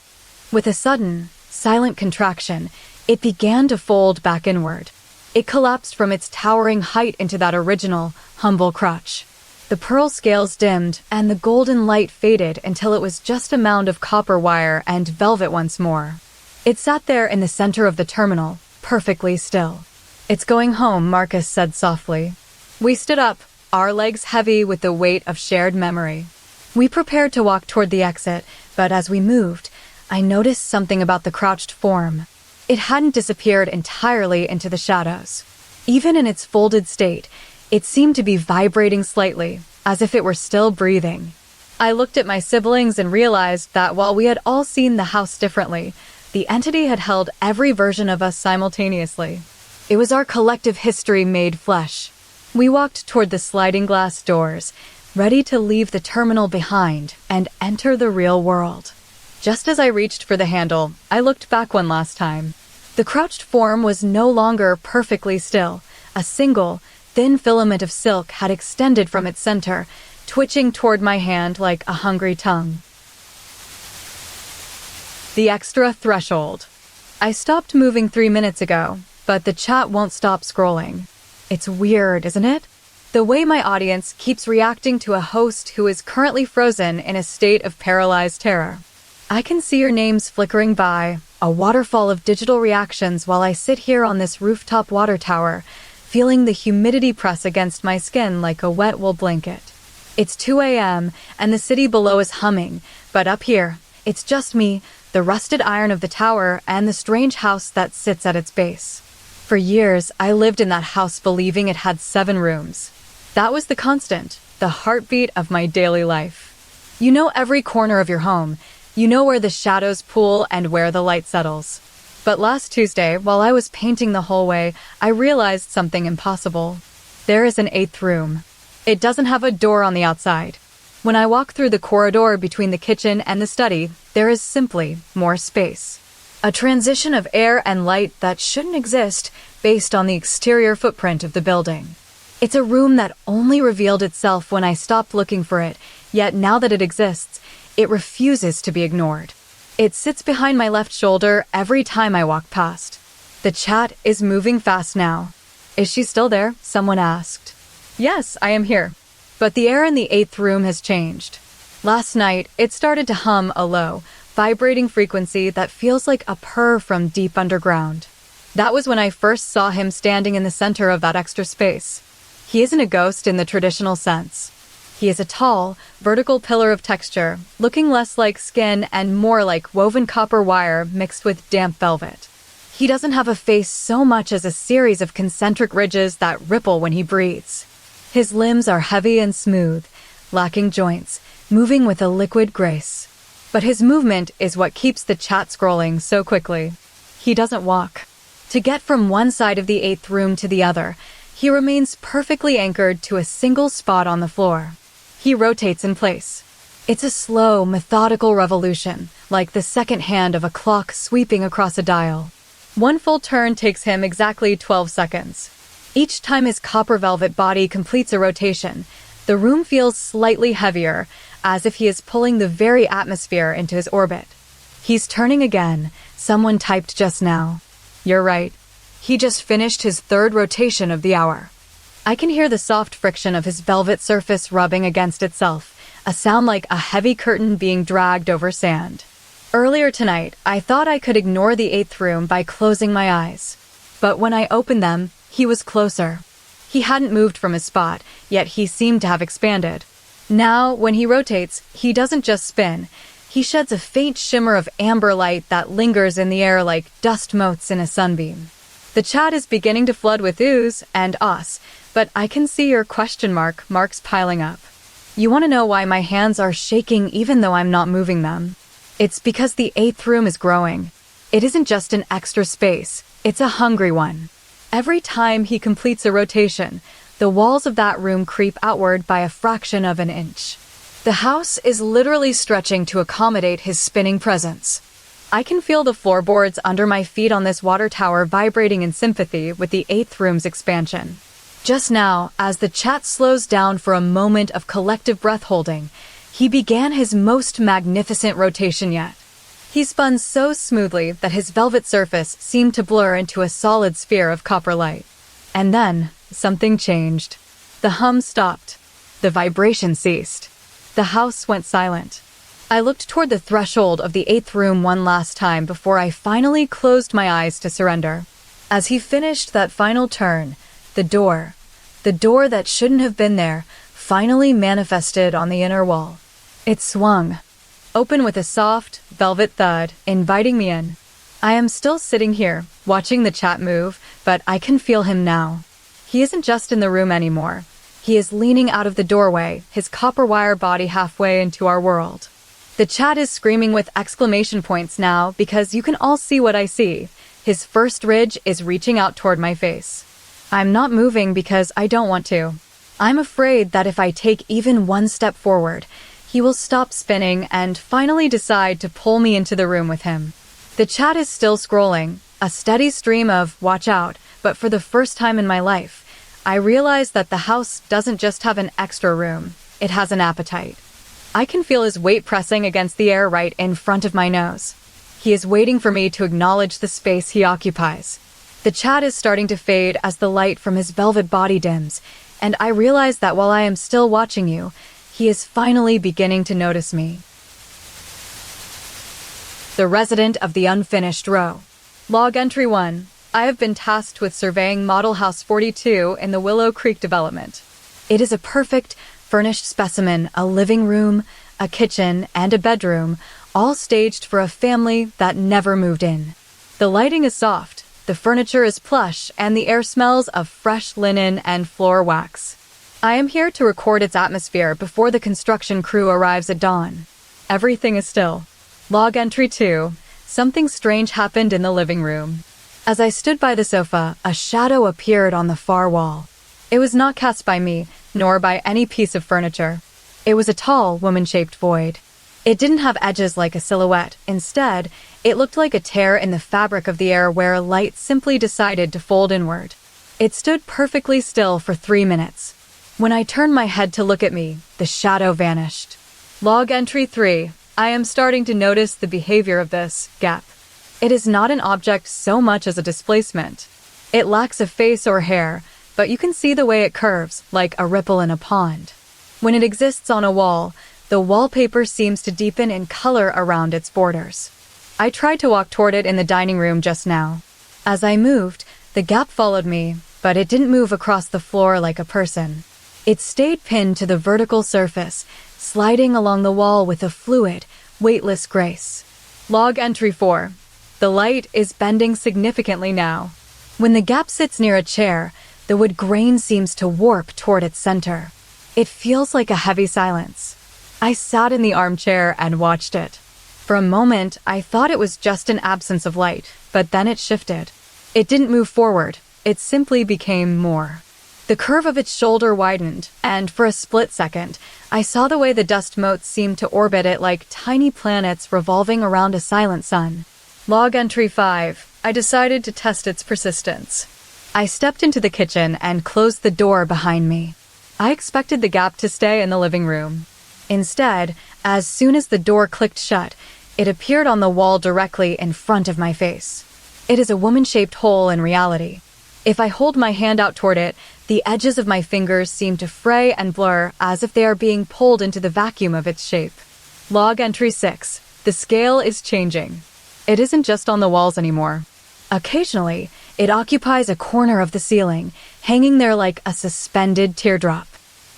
with a sudden, silent contraction, it began to fold back inward. It collapsed from its towering height into that original, humble crotch. The pearl scales dimmed, and the golden light faded until it was just a mound of copper wire and velvet once more. It sat there in the center of the terminal, perfectly still. It's going home, Marcus said softly. We stood up, our legs heavy with the weight of shared memory. We prepared to walk toward the exit, but as we moved, I noticed something about the crouched form. It hadn't disappeared entirely into the shadows. Even in its folded state, it seemed to be vibrating slightly, as if it were still breathing. I looked at my siblings and realized that while we had all seen the house differently, the entity had held every version of us simultaneously. It was our collective history made flesh. We walked toward the sliding glass doors, ready to leave the terminal behind and enter the real world. Just as I reached for the handle, I looked back one last time. The crouched form was no longer perfectly still. A single, thin filament of silk had extended from its center, twitching toward my hand like a hungry tongue. The extra threshold. I stopped moving 3 minutes ago, but the chat won't stop scrolling. It's weird, isn't it? The way my audience keeps reacting to a host who is currently frozen in a state of paralyzed terror. I can see your names flickering by, a waterfall of digital reactions while I sit here on this rooftop water tower, feeling the humidity press against my skin like a wet wool blanket. It's 2 a.m. and the city below is humming, but up here, it's just me, the rusted iron of the tower, and the strange house that sits at its base. For years, I lived in that house believing it had 7 rooms. That was the constant, the heartbeat of my daily life. You know every corner of your home. You know where the shadows pool and where the light settles. But last Tuesday, while I was painting the hallway, I realized something impossible. There is an 8th room. It doesn't have a door on the outside. When I walk through the corridor between the kitchen and the study, there is simply more space. A transition of air and light that shouldn't exist based on the exterior footprint of the building. It's a room that only revealed itself when I stopped looking for it, yet now that it exists, it refuses to be ignored. It sits behind my left shoulder every time I walk past. The chat is moving fast now. Is she still there? Someone asked. Yes, I am here. But the air in the 8th room has changed. Last night, it started to hum a low, vibrating frequency that feels like a purr from deep underground. That was when I first saw him standing in the center of that extra space. He isn't a ghost in the traditional sense. He is a tall, vertical pillar of texture, looking less like skin and more like woven copper wire mixed with damp velvet. He doesn't have a face so much as a series of concentric ridges that ripple when he breathes. His limbs are heavy and smooth, lacking joints, moving with a liquid grace. But his movement is what keeps the chat scrolling so quickly. He doesn't walk. To get from one side of the 8th room to the other, he remains perfectly anchored to a single spot on the floor. He rotates in place. It's a slow, methodical revolution, like the second hand of a clock sweeping across a dial. One full turn takes him exactly 12 seconds. Each time his copper velvet body completes a rotation, the room feels slightly heavier, as if he is pulling the very atmosphere into his orbit. He's turning again. Someone typed just now. You're right. He just finished his 3rd rotation of the hour. I can hear the soft friction of his velvet surface rubbing against itself, a sound like a heavy curtain being dragged over sand. Earlier tonight, I thought I could ignore the 8th room by closing my eyes. But when I opened them, he was closer. He hadn't moved from his spot, yet he seemed to have expanded. Now, when he rotates, he doesn't just spin. He sheds a faint shimmer of amber light that lingers in the air like dust motes in a sunbeam. The chat is beginning to flood with oohs and ahs, but I can see your question marks piling up. You want to know why my hands are shaking even though I'm not moving them? It's because the 8th room is growing. It isn't just an extra space, it's a hungry one. Every time he completes a rotation, the walls of that room creep outward by a fraction of an inch. The house is literally stretching to accommodate his spinning presence. I can feel the floorboards under my feet on this water tower vibrating in sympathy with the 8th room's expansion. Just now, as the chat slows down for a moment of collective breath-holding, he began his most magnificent rotation yet. He spun so smoothly that his velvet surface seemed to blur into a solid sphere of copper light. And then, something changed. The hum stopped. The vibration ceased. The house went silent. I looked toward the threshold of the 8th room one last time before I finally closed my eyes to surrender. As he finished that final turn, the door that shouldn't have been there, finally manifested on the inner wall. It swung, open with a soft, velvet thud, inviting me in. I am still sitting here, watching the chat move, but I can feel him now. He isn't just in the room anymore. He is leaning out of the doorway, his copper wire body halfway into our world. The chat is screaming with exclamation points now because you can all see what I see. His first ridge is reaching out toward my face. I'm not moving because I don't want to. I'm afraid that if I take even one step forward, he will stop spinning and finally decide to pull me into the room with him. The chat is still scrolling, a steady stream of "watch out," but for the first time in my life, I realize that the house doesn't just have an extra room, it has an appetite. I can feel his weight pressing against the air right in front of my nose. He is waiting for me to acknowledge the space he occupies. The chat is starting to fade as the light from his velvet body dims, and I realize that while I am still watching you, he is finally beginning to notice me. The resident of the unfinished row. Log entry 1. I have been tasked with surveying Model House 42 in the Willow Creek development. It is a perfect, furnished specimen, a living room, a kitchen, and a bedroom, all staged for a family that never moved in. The lighting is soft, the furniture is plush, and the air smells of fresh linen and floor wax. I am here to record its atmosphere before the construction crew arrives at dawn. Everything is still. Log entry 2. Something strange happened in the living room. As I stood by the sofa, a shadow appeared on the far wall. It was not cast by me, nor by any piece of furniture. It was a tall, woman-shaped void. It didn't have edges like a silhouette. Instead, it looked like a tear in the fabric of the air where light simply decided to fold inward. It stood perfectly still for 3 minutes. When I turned my head to look at me, the shadow vanished. Log entry 3. I am starting to notice the behavior of this gap. It is not an object so much as a displacement. It lacks a face or hair, but you can see the way it curves, like a ripple in a pond. When it exists on a wall, the wallpaper seems to deepen in color around its borders. I tried to walk toward it in the dining room just now. As I moved, the gap followed me, but it didn't move across the floor like a person. It stayed pinned to the vertical surface, sliding along the wall with a fluid, weightless grace. Log entry 4. The light is bending significantly now. When the gap sits near a chair, the wood grain seems to warp toward its center. It feels like a heavy silence. I sat in the armchair and watched it. For a moment, I thought it was just an absence of light, but then it shifted. It didn't move forward, it simply became more. The curve of its shoulder widened, and for a split second, I saw the way the dust motes seemed to orbit it like tiny planets revolving around a silent sun. Log entry 5. I decided to test its persistence. I stepped into the kitchen and closed the door behind me. I expected the gap to stay in the living room. Instead, as soon as the door clicked shut, it appeared on the wall directly in front of my face. It is a woman-shaped hole in reality. If I hold my hand out toward it, the edges of my fingers seem to fray and blur as if they are being pulled into the vacuum of its shape. Log entry 6. The scale is changing. It isn't just on the walls anymore. Occasionally, it occupies a corner of the ceiling, hanging there like a suspended teardrop.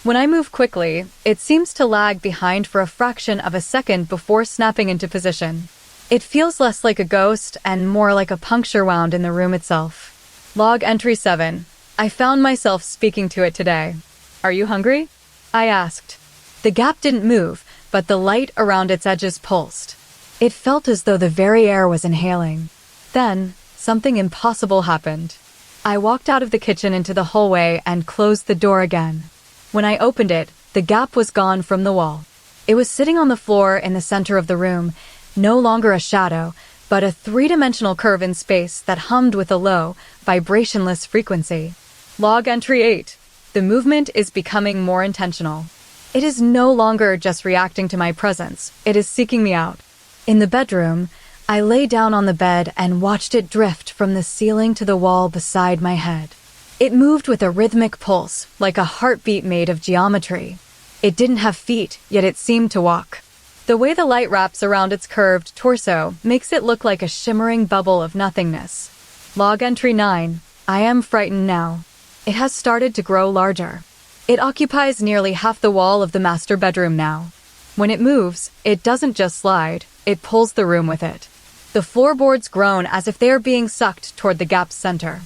When I move quickly, it seems to lag behind for a fraction of a second before snapping into position. It feels less like a ghost and more like a puncture wound in the room itself. Log entry 7. I found myself speaking to it today. Are you hungry? I asked. The gap didn't move, but the light around its edges pulsed. It felt as though the very air was inhaling. Then, something impossible happened. I walked out of the kitchen into the hallway and closed the door again. When I opened it, the gap was gone from the wall. It was sitting on the floor in the center of the room, no longer a shadow, but a three-dimensional curve in space that hummed with a low, vibrationless frequency. Log entry 8. The movement is becoming more intentional. It is no longer just reacting to my presence, it is seeking me out. In the bedroom, I lay down on the bed and watched it drift from the ceiling to the wall beside my head. It moved with a rhythmic pulse, like a heartbeat made of geometry. It didn't have feet, yet it seemed to walk. The way the light wraps around its curved torso makes it look like a shimmering bubble of nothingness. Log entry 9. I am frightened now. It has started to grow larger. It occupies nearly half the wall of the master bedroom now. When it moves, it doesn't just slide, it pulls the room with it. The floorboards groan as if they are being sucked toward the gap's center.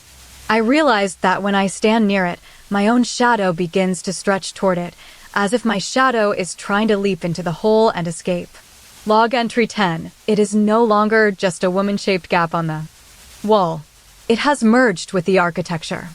I realized that when I stand near it, my own shadow begins to stretch toward it, as if my shadow is trying to leap into the hole and escape. Log entry 10. It is no longer just a woman-shaped gap on the wall. It has merged with the architecture.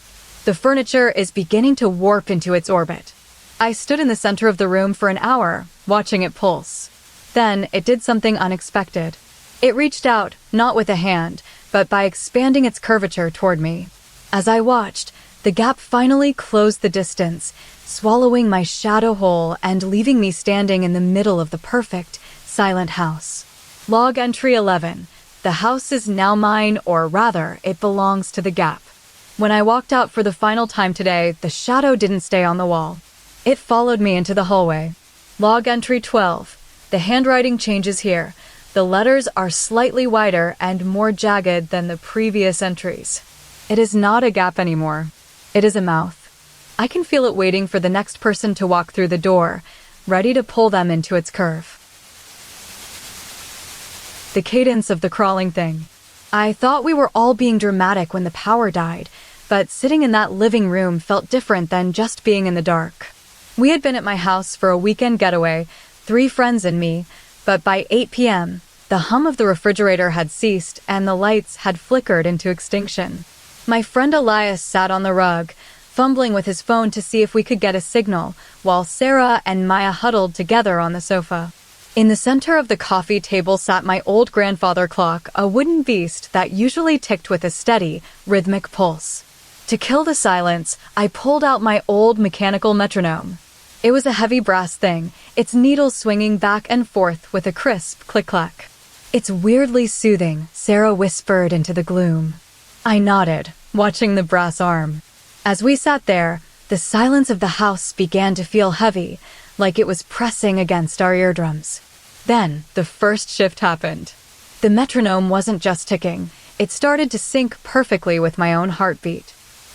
The furniture is beginning to warp into its orbit. I stood in the center of the room for an hour, watching it pulse. Then it did something unexpected. It reached out, not with a hand, but by expanding its curvature toward me. As I watched, the gap finally closed the distance, swallowing my shadow hole and leaving me standing in the middle of the perfect, silent house. Log entry 11. The house is now mine, or rather, it belongs to the gap. When I walked out for the final time today, the shadow didn't stay on the wall. It followed me into the hallway. Log entry 12. The handwriting changes here. The letters are slightly wider and more jagged than the previous entries. It is not a gap anymore. It is a mouth. I can feel it waiting for the next person to walk through the door, ready to pull them into its curve. The cadence of the crawling thing. I thought we were all being dramatic when the power died, but sitting in that living room felt different than just being in the dark. We had been at my house for a weekend getaway, 3 friends and me, but by 8 p.m., the hum of the refrigerator had ceased and the lights had flickered into extinction. My friend Elias sat on the rug, fumbling with his phone to see if we could get a signal, while Sarah and Maya huddled together on the sofa. In the center of the coffee table sat my old grandfather clock, a wooden beast that usually ticked with a steady, rhythmic pulse. To kill the silence, I pulled out my old mechanical metronome. It was a heavy brass thing, its needles swinging back and forth with a crisp click-clack. "It's weirdly soothing," Sarah whispered into the gloom. I nodded, watching the brass arm. As we sat there, the silence of the house began to feel heavy, like it was pressing against our eardrums. Then, the first shift happened. The metronome wasn't just ticking, it started to sync perfectly with my own heartbeat.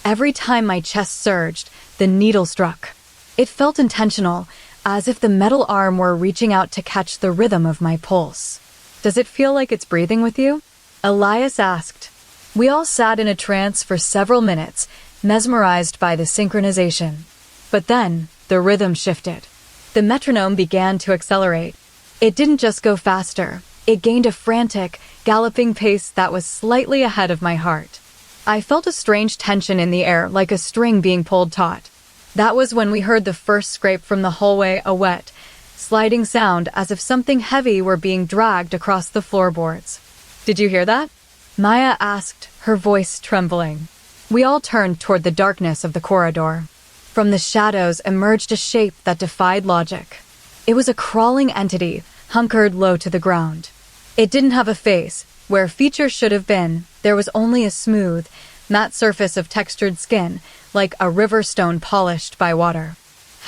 Every time my chest surged, the needle struck. It felt intentional, as if the metal arm were reaching out to catch the rhythm of my pulse. "Does it feel like it's breathing with you?" Elias asked. We all sat in a trance for several minutes, mesmerized by the synchronization. But then, the rhythm shifted. The metronome began to accelerate. It didn't just go faster, it gained a frantic, galloping pace that was slightly ahead of my heart. I felt a strange tension in the air, like a string being pulled taut. That was when we heard the first scrape from the hallway, a wet, sliding sound as if something heavy were being dragged across the floorboards. "Did you hear that?" Maya asked, her voice trembling. We all turned toward the darkness of the corridor. From the shadows emerged a shape that defied logic. It was a crawling entity, hunkered low to the ground. It didn't have a face. Where features should have been, there was only a smooth, matte surface of textured skin, like a river stone polished by water.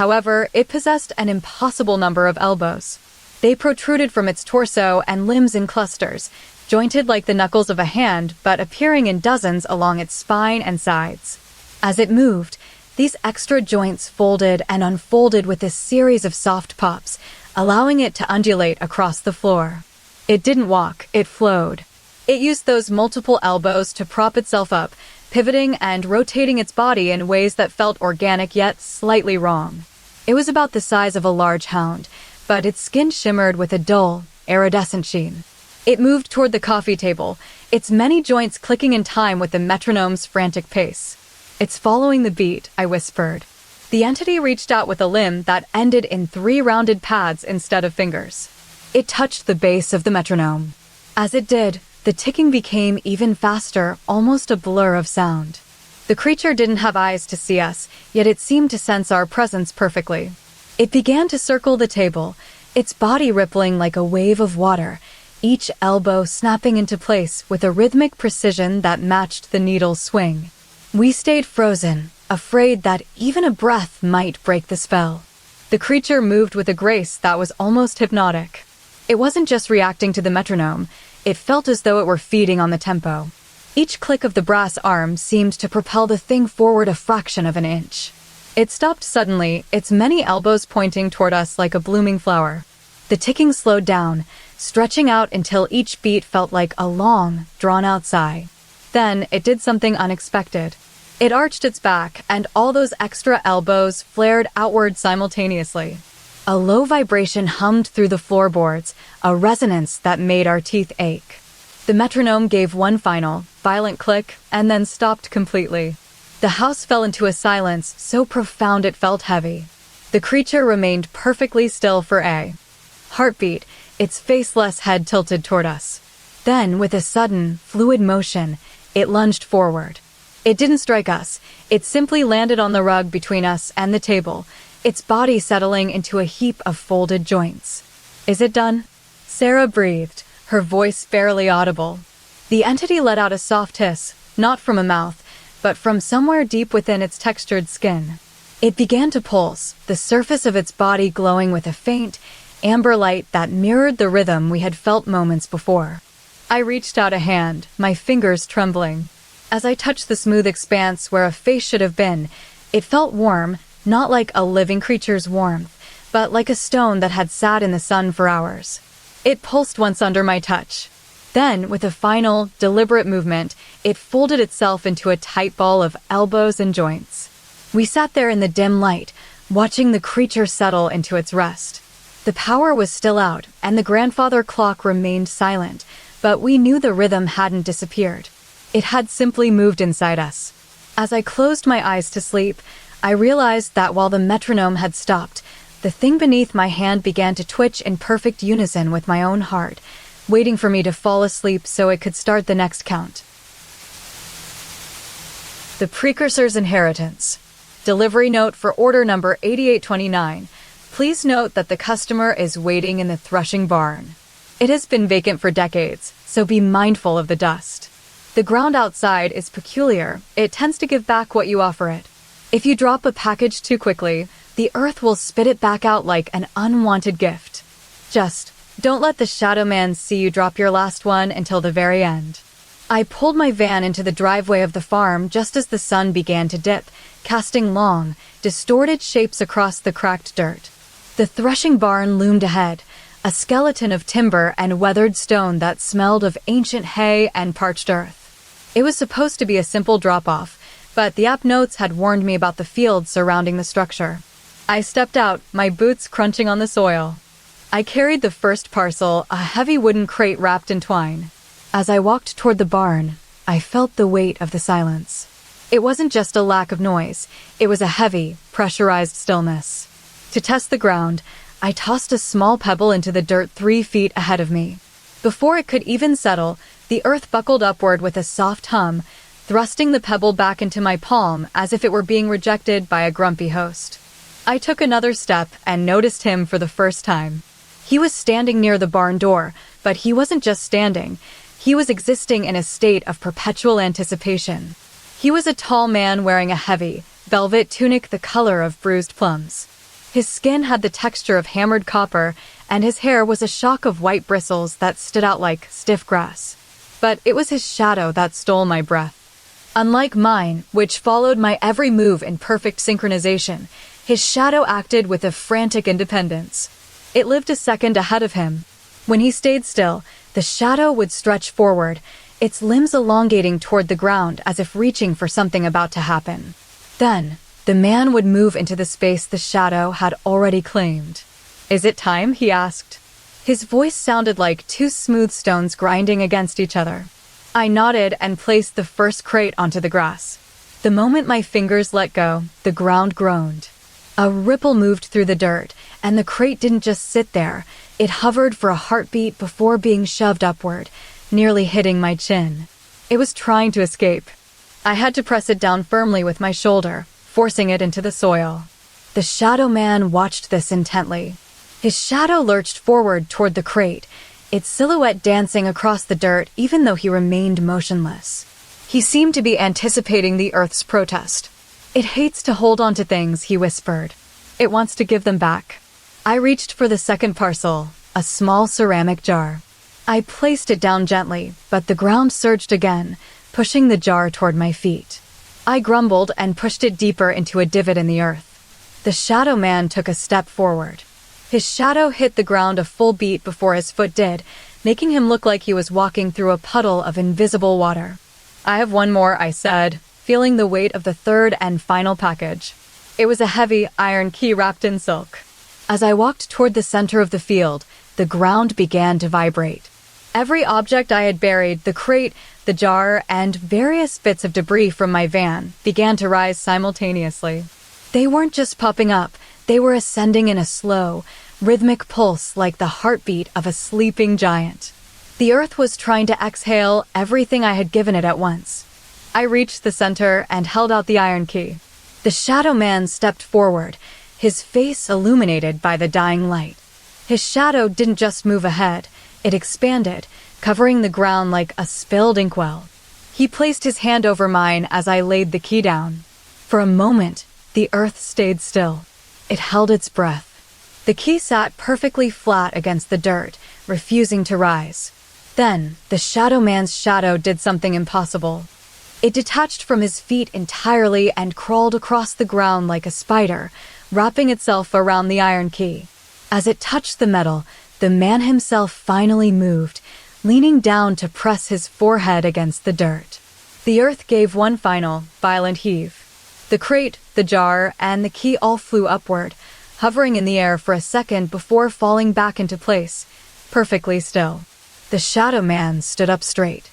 However, it possessed an impossible number of elbows. They protruded from its torso and limbs in clusters, jointed like the knuckles of a hand, but appearing in dozens along its spine and sides. As it moved, these extra joints folded and unfolded with a series of soft pops, allowing it to undulate across the floor. It didn't walk, it flowed. It used those multiple elbows to prop itself up, pivoting and rotating its body in ways that felt organic yet slightly wrong. It was about the size of a large hound, but its skin shimmered with a dull, iridescent sheen. It moved toward the coffee table, its many joints clicking in time with the metronome's frantic pace. "It's following the beat," I whispered. The entity reached out with a limb that ended in 3 rounded pads instead of fingers. It touched the base of the metronome. As it did, the ticking became even faster, almost a blur of sound. The creature didn't have eyes to see us, yet it seemed to sense our presence perfectly. It began to circle the table, its body rippling like a wave of water, each elbow snapping into place with a rhythmic precision that matched the needle's swing. We stayed frozen, afraid that even a breath might break the spell. The creature moved with a grace that was almost hypnotic. It wasn't just reacting to the metronome, it felt as though it were feeding on the tempo. Each click of the brass arm seemed to propel the thing forward a fraction of an inch. It stopped suddenly, its many elbows pointing toward us like a blooming flower. The ticking slowed down, stretching out until each beat felt like a long, drawn-out sigh. Then it did something unexpected. It arched its back, and all those extra elbows flared outward simultaneously. A low vibration hummed through the floorboards, a resonance that made our teeth ache. The metronome gave one final, violent click, and then stopped completely. The house fell into a silence so profound it felt heavy. The creature remained perfectly still for a heartbeat, its faceless head tilted toward us. Then, with a sudden, fluid motion, it lunged forward. It didn't strike us. It simply landed on the rug between us and the table, its body settling into a heap of folded joints. "Is it done?" Sarah breathed, her voice barely audible. The entity let out a soft hiss, not from a mouth, but from somewhere deep within its textured skin. It began to pulse, the surface of its body glowing with a faint, amber light that mirrored the rhythm we had felt moments before. I reached out a hand, my fingers trembling. As I touched the smooth expanse where a face should have been, it felt warm, not like a living creature's warmth, but like a stone that had sat in the sun for hours. It pulsed once under my touch. Then, with a final, deliberate movement, it folded itself into a tight ball of elbows and joints. We sat there in the dim light, watching the creature settle into its rest. The power was still out, and the grandfather clock remained silent, but we knew the rhythm hadn't disappeared. It had simply moved inside us. As I closed my eyes to sleep, I realized that while the metronome had stopped, the thing beneath my hand began to twitch in perfect unison with my own heart, waiting for me to fall asleep so it could start the next count. The Precursor's Inheritance. Delivery note for order number 8829. Please note that the customer is waiting in the threshing barn. It has been vacant for decades, so be mindful of the dust. The ground outside is peculiar. It tends to give back what you offer it. If you drop a package too quickly, the earth will spit it back out like an unwanted gift. Just don't let the Shadow Man see you drop your last one until the very end. I pulled my van into the driveway of the farm just as the sun began to dip, casting long, distorted shapes across the cracked dirt. The threshing barn loomed ahead, a skeleton of timber and weathered stone that smelled of ancient hay and parched earth. It was supposed to be a simple drop-off, but the app notes had warned me about the fields surrounding the structure. I stepped out, my boots crunching on the soil. I carried the first parcel, a heavy wooden crate wrapped in twine. As I walked toward the barn, I felt the weight of the silence. It wasn't just a lack of noise, it was a heavy, pressurized stillness. To test the ground, I tossed a small pebble into the dirt 3 feet ahead of me. Before it could even settle, the earth buckled upward with a soft hum, thrusting the pebble back into my palm as if it were being rejected by a grumpy host. I took another step and noticed him for the first time. He was standing near the barn door, but he wasn't just standing. He was existing in a state of perpetual anticipation. He was a tall man wearing a heavy, velvet tunic the color of bruised plums. His skin had the texture of hammered copper, and his hair was a shock of white bristles that stood out like stiff grass. But it was his shadow that stole my breath. Unlike mine, which followed my every move in perfect synchronization, his shadow acted with a frantic independence. It lived a second ahead of him. When he stayed still, the shadow would stretch forward, its limbs elongating toward the ground as if reaching for something about to happen. Then, the man would move into the space the shadow had already claimed. "Is it time?" he asked. His voice sounded like 2 smooth stones grinding against each other. I nodded and placed the first crate onto the grass. The moment my fingers let go, the ground groaned. A ripple moved through the dirt, and the crate didn't just sit there. It hovered for a heartbeat before being shoved upward, nearly hitting my chin. It was trying to escape. I had to press it down firmly with my shoulder, forcing it into the soil. The Shadow Man watched this intently. His shadow lurched forward toward the crate, its silhouette dancing across the dirt even though he remained motionless. He seemed to be anticipating the Earth's protest. "It hates to hold on to things," he whispered. "It wants to give them back." I reached for the second parcel, a small ceramic jar. I placed it down gently, but the ground surged again, pushing the jar toward my feet. I grumbled and pushed it deeper into a divot in the earth. The Shadow Man took a step forward. His shadow hit the ground a full beat before his foot did, making him look like he was walking through a puddle of invisible water. "I have one more," I said, feeling the weight of the third and final package. It was a heavy iron key wrapped in silk. As I walked toward the center of the field, the ground began to vibrate. Every object I had buried, the crate, the jar, and various bits of debris from my van, began to rise simultaneously. They weren't just popping up, they were ascending in a slow, rhythmic pulse like the heartbeat of a sleeping giant. The earth was trying to exhale everything I had given it at once. I reached the center and held out the iron key. The shadow man stepped forward, his face illuminated by the dying light. His shadow didn't just move ahead, it expanded, covering the ground like a spilled inkwell. He placed his hand over mine as I laid the key down. For a moment, the earth stayed still. It held its breath. The key sat perfectly flat against the dirt, refusing to rise. Then, the shadow man's shadow did something impossible. It detached from his feet entirely and crawled across the ground like a spider, wrapping itself around the iron key. As it touched the metal, the man himself finally moved, leaning down to press his forehead against the dirt. The earth gave one final, violent heave. The crate, the jar, and the key all flew upward, hovering in the air for a second before falling back into place, perfectly still. The shadow man stood up straight.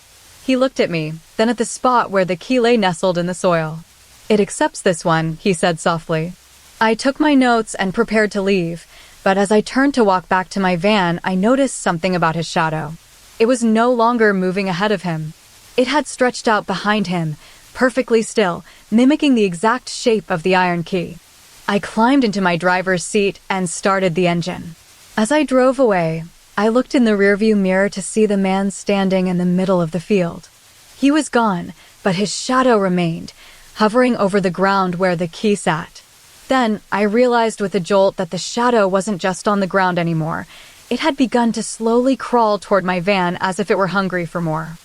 He looked at me, then at the spot where the key lay nestled in the soil. "It accepts this one," he said softly. I took my notes and prepared to leave, but as I turned to walk back to my van, I noticed something about his shadow. It was no longer moving ahead of him. It had stretched out behind him, perfectly still, mimicking the exact shape of the iron key. I climbed into my driver's seat and started the engine. As I drove away, I looked in the rearview mirror to see the man standing in the middle of the field. He was gone, but his shadow remained, hovering over the ground where the key sat. Then I realized with a jolt that the shadow wasn't just on the ground anymore. It had begun to slowly crawl toward my van as if it were hungry for more.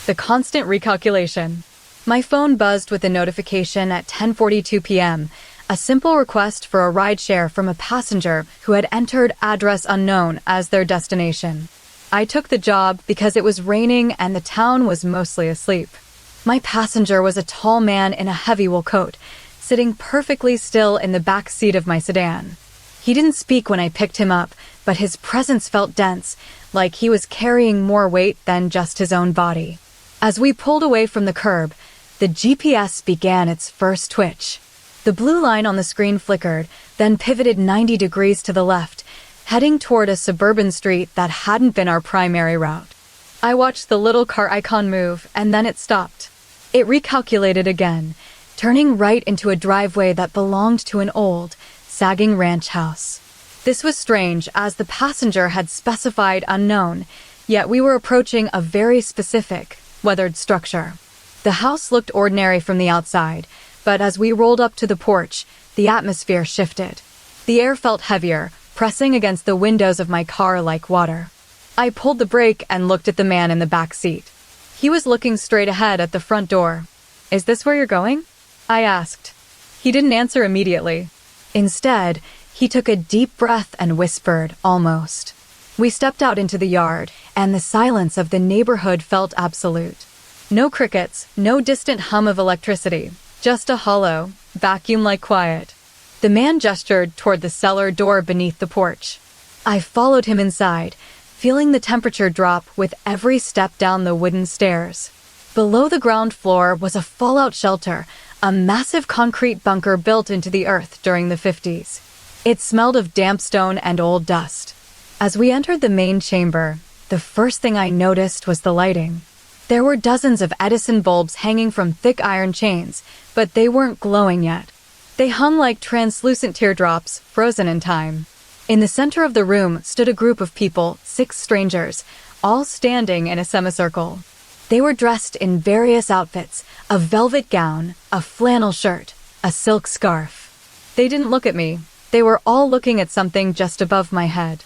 The Constant Recalculation. My phone buzzed with a notification at 10:42 p.m., a simple request for a rideshare from a passenger who had entered address unknown as their destination. I took the job because it was raining and the town was mostly asleep. My passenger was a tall man in a heavy wool coat, sitting perfectly still in the back seat of my sedan. He didn't speak when I picked him up, but his presence felt dense, like he was carrying more weight than just his own body. As we pulled away from the curb, the GPS began its first twitch. The blue line on the screen flickered, then pivoted 90 degrees to the left, heading toward a suburban street that hadn't been our primary route. I watched the little car icon move, and then it stopped. It recalculated again, turning right into a driveway that belonged to an old, sagging ranch house. This was strange, as the passenger had specified unknown, yet we were approaching a very specific, weathered structure. The house looked ordinary from the outside, but as we rolled up to the porch, the atmosphere shifted. The air felt heavier, pressing against the windows of my car like water. I pulled the brake and looked at the man in the back seat. He was looking straight ahead at the front door. "Is this where you're going?" I asked. He didn't answer immediately. Instead, he took a deep breath and whispered, almost. We stepped out into the yard, and the silence of the neighborhood felt absolute. No crickets, no distant hum of electricity, just a hollow, vacuum-like quiet. The man gestured toward the cellar door beneath the porch. I followed him inside, feeling the temperature drop with every step down the wooden stairs. Below the ground floor was a fallout shelter, a massive concrete bunker built into the earth during the 50s. It smelled of damp stone and old dust. As we entered the main chamber, the first thing I noticed was the lighting. There were dozens of Edison bulbs hanging from thick iron chains, but they weren't glowing yet. They hung like translucent teardrops, frozen in time. In the center of the room stood a group of people, 6 strangers, all standing in a semicircle. They were dressed in various outfits, a velvet gown, a flannel shirt, a silk scarf. They didn't look at me. They were all looking at something just above my head.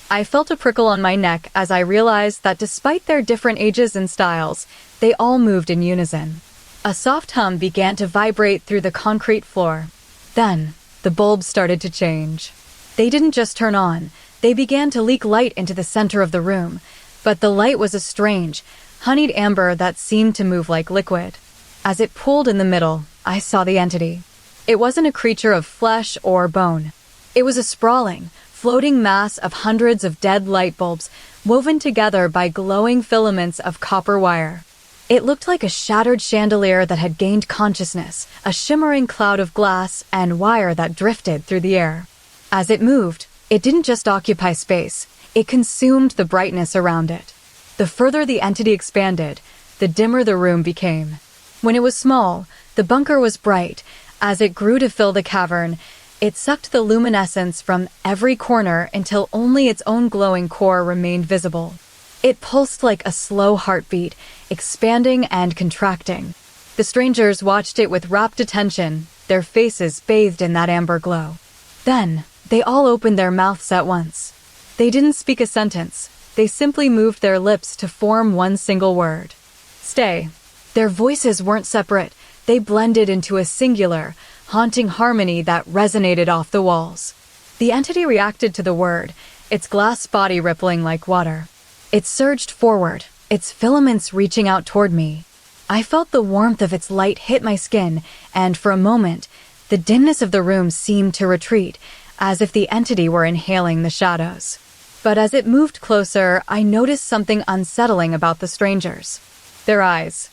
I felt a prickle on my neck as I realized that despite their different ages and styles, they all moved in unison. A soft hum began to vibrate through the concrete floor. Then, the bulbs started to change. They didn't just turn on, they began to leak light into the center of the room, but the light was a strange, honeyed amber that seemed to move like liquid. As it pooled in the middle, I saw the entity. It wasn't a creature of flesh or bone. It was a sprawling, floating mass of hundreds of dead light bulbs woven together by glowing filaments of copper wire. It looked like a shattered chandelier that had gained consciousness, a shimmering cloud of glass and wire that drifted through the air. As it moved, it didn't just occupy space, it consumed the brightness around it. The further the entity expanded, the dimmer the room became. When it was small, the bunker was bright. As it grew to fill the cavern, it sucked the luminescence from every corner until only its own glowing core remained visible. It pulsed like a slow heartbeat, expanding and contracting. The strangers watched it with rapt attention, their faces bathed in that amber glow. Then, they all opened their mouths at once. They didn't speak a sentence. They simply moved their lips to form one single word. Stay. Their voices weren't separate. They blended into a singular, haunting harmony that resonated off the walls. The entity reacted to the word, its glass body rippling like water. It surged forward, its filaments reaching out toward me. I felt the warmth of its light hit my skin, and for a moment, the dimness of the room seemed to retreat, as if the entity were inhaling the shadows. But as it moved closer, I noticed something unsettling about the strangers. Their eyes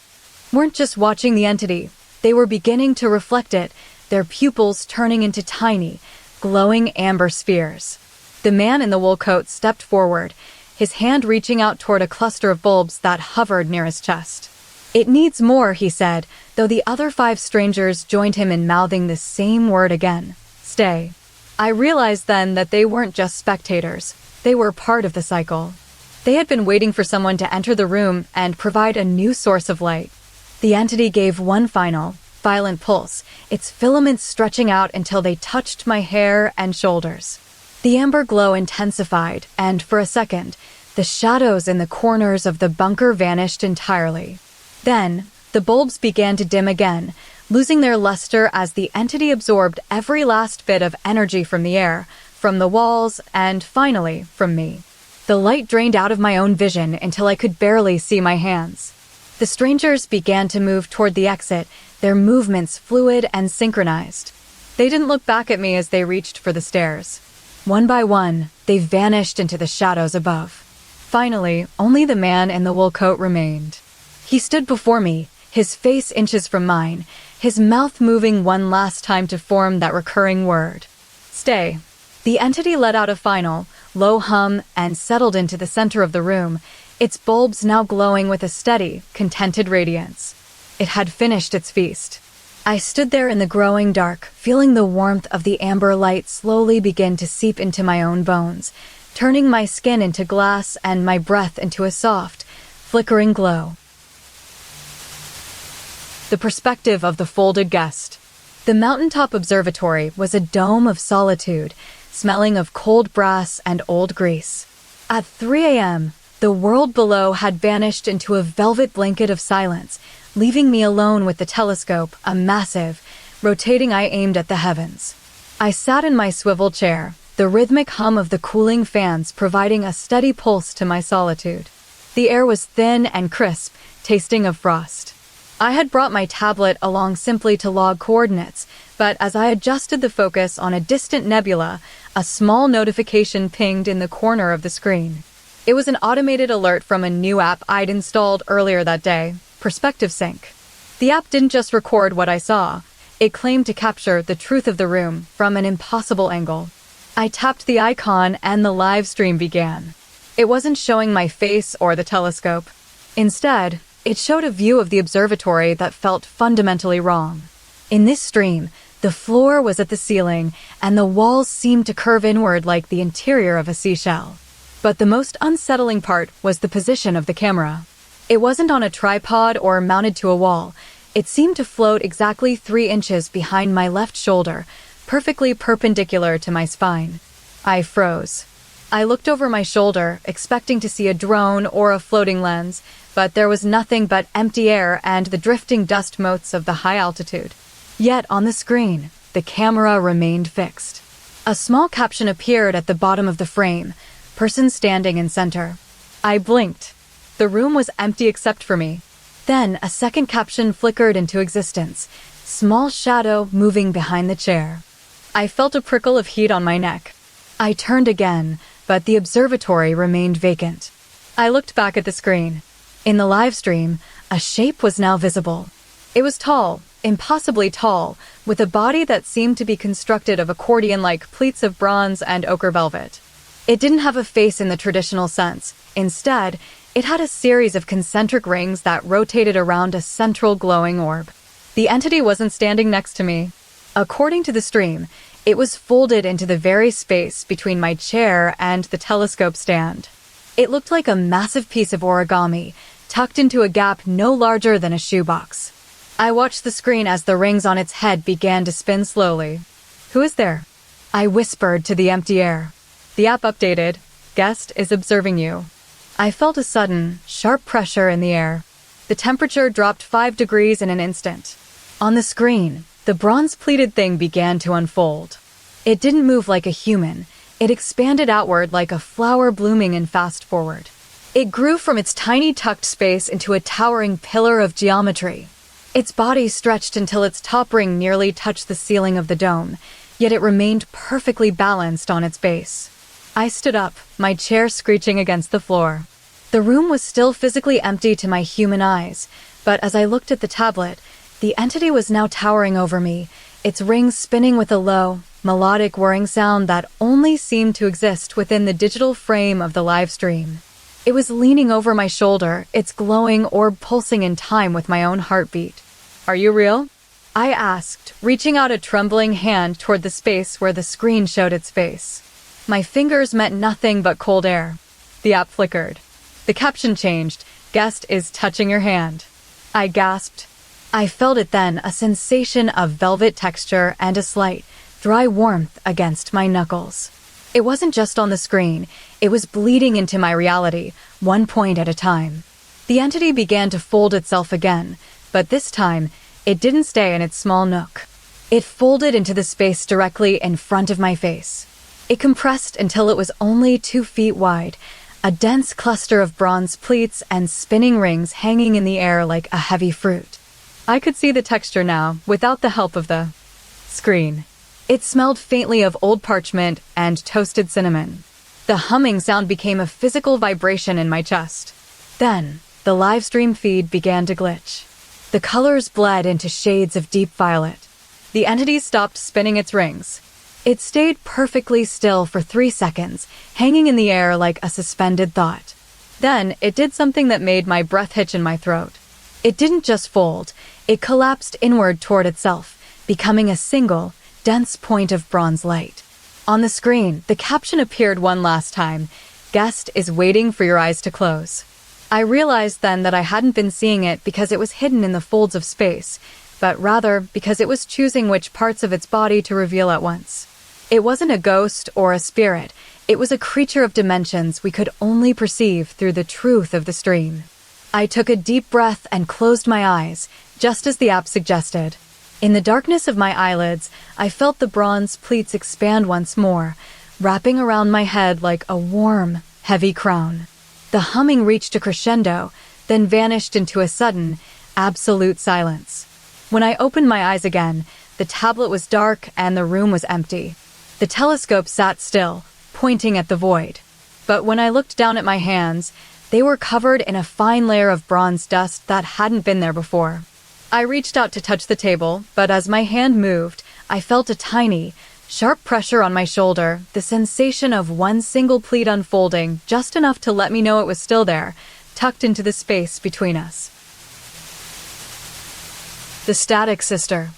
weren't just watching the entity, they were beginning to reflect it, their pupils turning into tiny, glowing amber spheres. The man in the wool coat stepped forward, his hand reaching out toward a cluster of bulbs that hovered near his chest. It needs more, he said, though the other 5 strangers joined him in mouthing the same word again. Stay. I realized then that they weren't just spectators. They were part of the cycle. They had been waiting for someone to enter the room and provide a new source of light. The entity gave one final, violent pulse, its filaments stretching out until they touched my hair and shoulders. The amber glow intensified, and for a second, the shadows in the corners of the bunker vanished entirely. Then, the bulbs began to dim again, losing their luster as the entity absorbed every last bit of energy from the air, from the walls, and finally, from me. The light drained out of my own vision until I could barely see my hands. The strangers began to move toward the exit, their movements fluid and synchronized. They didn't look back at me as they reached for the stairs. One by one, they vanished into the shadows above. Finally, only the man in the wool coat remained. He stood before me, his face inches from mine, his mouth moving one last time to form that recurring word. Stay. The entity let out a final, low hum and settled into the center of the room, its bulbs now glowing with a steady, contented radiance. It had finished its feast. I stood there in the growing dark, feeling the warmth of the amber light slowly begin to seep into my own bones, turning my skin into glass and my breath into a soft, flickering glow. The perspective of the folded guest. The mountaintop observatory was a dome of solitude, smelling of cold brass and old grease. At 3 a.m., the world below had vanished into a velvet blanket of silence, leaving me alone with the telescope, a massive, rotating eye aimed at the heavens. I sat in my swivel chair, the rhythmic hum of the cooling fans providing a steady pulse to my solitude. The air was thin and crisp, tasting of frost. I had brought my tablet along simply to log coordinates, but as I adjusted the focus on a distant nebula, a small notification pinged in the corner of the screen. It was an automated alert from a new app I'd installed earlier that day, Perspective Sync. The app didn't just record what I saw, it claimed to capture the truth of the room from an impossible angle. I tapped the icon and the live stream began. It wasn't showing my face or the telescope. Instead, it showed a view of the observatory that felt fundamentally wrong. In this stream, the floor was at the ceiling, and the walls seemed to curve inward like the interior of a seashell. But the most unsettling part was the position of the camera. It wasn't on a tripod or mounted to a wall. It seemed to float exactly 3 inches behind my left shoulder, perfectly perpendicular to my spine. I froze. I looked over my shoulder, expecting to see a drone or a floating lens, but there was nothing but empty air and the drifting dust motes of the high altitude. Yet on the screen, the camera remained fixed. A small caption appeared at the bottom of the frame, person standing in center. I blinked. The room was empty except for me. Then a second caption flickered into existence, small shadow moving behind the chair. I felt a prickle of heat on my neck. I turned again, but the observatory remained vacant. I looked back at the screen. In the live stream, a shape was now visible. It was tall, impossibly tall, with a body that seemed to be constructed of accordion-like pleats of bronze and ochre velvet. It didn't have a face in the traditional sense. Instead, it had a series of concentric rings that rotated around a central glowing orb. The entity wasn't standing next to me. According to the stream, it was folded into the very space between my chair and the telescope stand. It looked like a massive piece of origami, tucked into a gap no larger than a shoebox. I watched the screen as the rings on its head began to spin slowly. "Who is there?" I whispered to the empty air. "The app updated. Guest is observing you." I felt a sudden, sharp pressure in the air. The temperature dropped 5 degrees in an instant. On the screen, the bronze-pleated thing began to unfold. It didn't move like a human. It expanded outward like a flower blooming in fast forward. It grew from its tiny tucked space into a towering pillar of geometry. Its body stretched until its top ring nearly touched the ceiling of the dome, yet it remained perfectly balanced on its base. I stood up, my chair screeching against the floor. The room was still physically empty to my human eyes, but as I looked at the tablet, the entity was now towering over me, its rings spinning with a low, melodic whirring sound that only seemed to exist within the digital frame of the live stream. It was leaning over my shoulder, its glowing orb pulsing in time with my own heartbeat. "Are you real?" I asked, reaching out a trembling hand toward the space where the screen showed its face. My fingers met nothing but cold air. The app flickered. The caption changed, "Guest is touching your hand." I gasped. I felt it then, a sensation of velvet texture and a slight, dry warmth against my knuckles. It wasn't just on the screen, it was bleeding into my reality, one point at a time. The entity began to fold itself again, but this time, it didn't stay in its small nook. It folded into the space directly in front of my face. It compressed until it was only 2 feet wide, a dense cluster of bronze pleats and spinning rings hanging in the air like a heavy fruit. I could see the texture now, without the help of the screen. It smelled faintly of old parchment and toasted cinnamon. The humming sound became a physical vibration in my chest. Then, the live stream feed began to glitch. The colors bled into shades of deep violet. The entity stopped spinning its rings. It stayed perfectly still for 3 seconds, hanging in the air like a suspended thought. Then, it did something that made my breath hitch in my throat. It didn't just fold, it collapsed inward toward itself, becoming a single, dense point of bronze light. On the screen, the caption appeared one last time, "Guest is waiting for your eyes to close." I realized then that I hadn't been seeing it because it was hidden in the folds of space, but rather because it was choosing which parts of its body to reveal at once. It wasn't a ghost or a spirit, it was a creature of dimensions we could only perceive through the truth of the stream. I took a deep breath and closed my eyes, just as the app suggested. In the darkness of my eyelids, I felt the bronze pleats expand once more, wrapping around my head like a warm, heavy crown. The humming reached a crescendo, then vanished into a sudden, absolute silence. When I opened my eyes again, the tablet was dark and the room was empty. The telescope sat still, pointing at the void. But when I looked down at my hands, they were covered in a fine layer of bronze dust that hadn't been there before. I reached out to touch the table, but as my hand moved, I felt a tiny, sharp pressure on my shoulder, the sensation of one single pleat unfolding, just enough to let me know it was still there, tucked into the space between us. The Static Sister.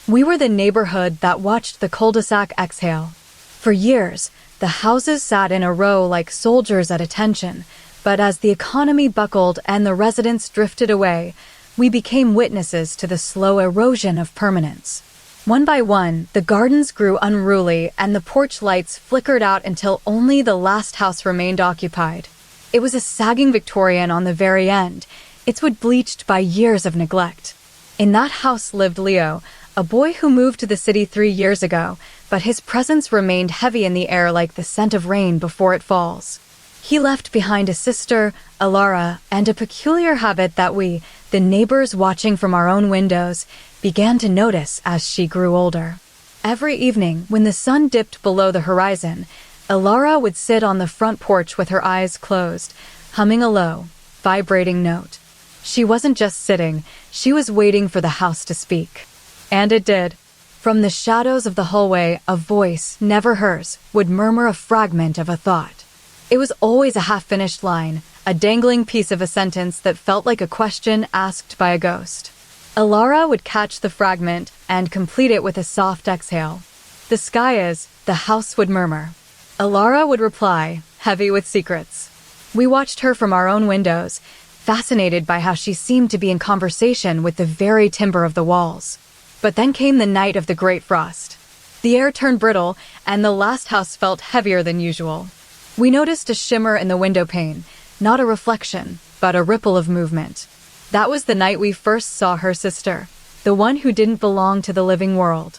We were the neighborhood that watched the cul-de-sac exhale. For years, the houses sat in a row like soldiers at attention, but as the economy buckled and the residents drifted away, we became witnesses to the slow erosion of permanence. One by one, the gardens grew unruly and the porch lights flickered out until only the last house remained occupied. It was a sagging Victorian on the very end, its wood bleached by years of neglect. In that house lived Leo, a boy who moved to the city 3 years ago, but his presence remained heavy in the air like the scent of rain before it falls. He left behind a sister, Alara, and a peculiar habit that we, the neighbors watching from our own windows, began to notice as she grew older. Every evening, when the sun dipped below the horizon, Alara would sit on the front porch with her eyes closed, humming a low, vibrating note. She wasn't just sitting, she was waiting for the house to speak. And it did. From the shadows of the hallway, a voice, never hers, would murmur a fragment of a thought. It was always a half-finished line, a dangling piece of a sentence that felt like a question asked by a ghost. Alara would catch the fragment and complete it with a soft exhale. "The sky is," the house would murmur. Alara would reply, heavy with secrets. We watched her from our own windows, fascinated by how she seemed to be in conversation with the very timber of the walls. But then came the night of the Great Frost. The air turned brittle, and the last house felt heavier than usual. We noticed a shimmer in the window pane, not a reflection, but a ripple of movement. That was the night we first saw her sister, the one who didn't belong to the living world.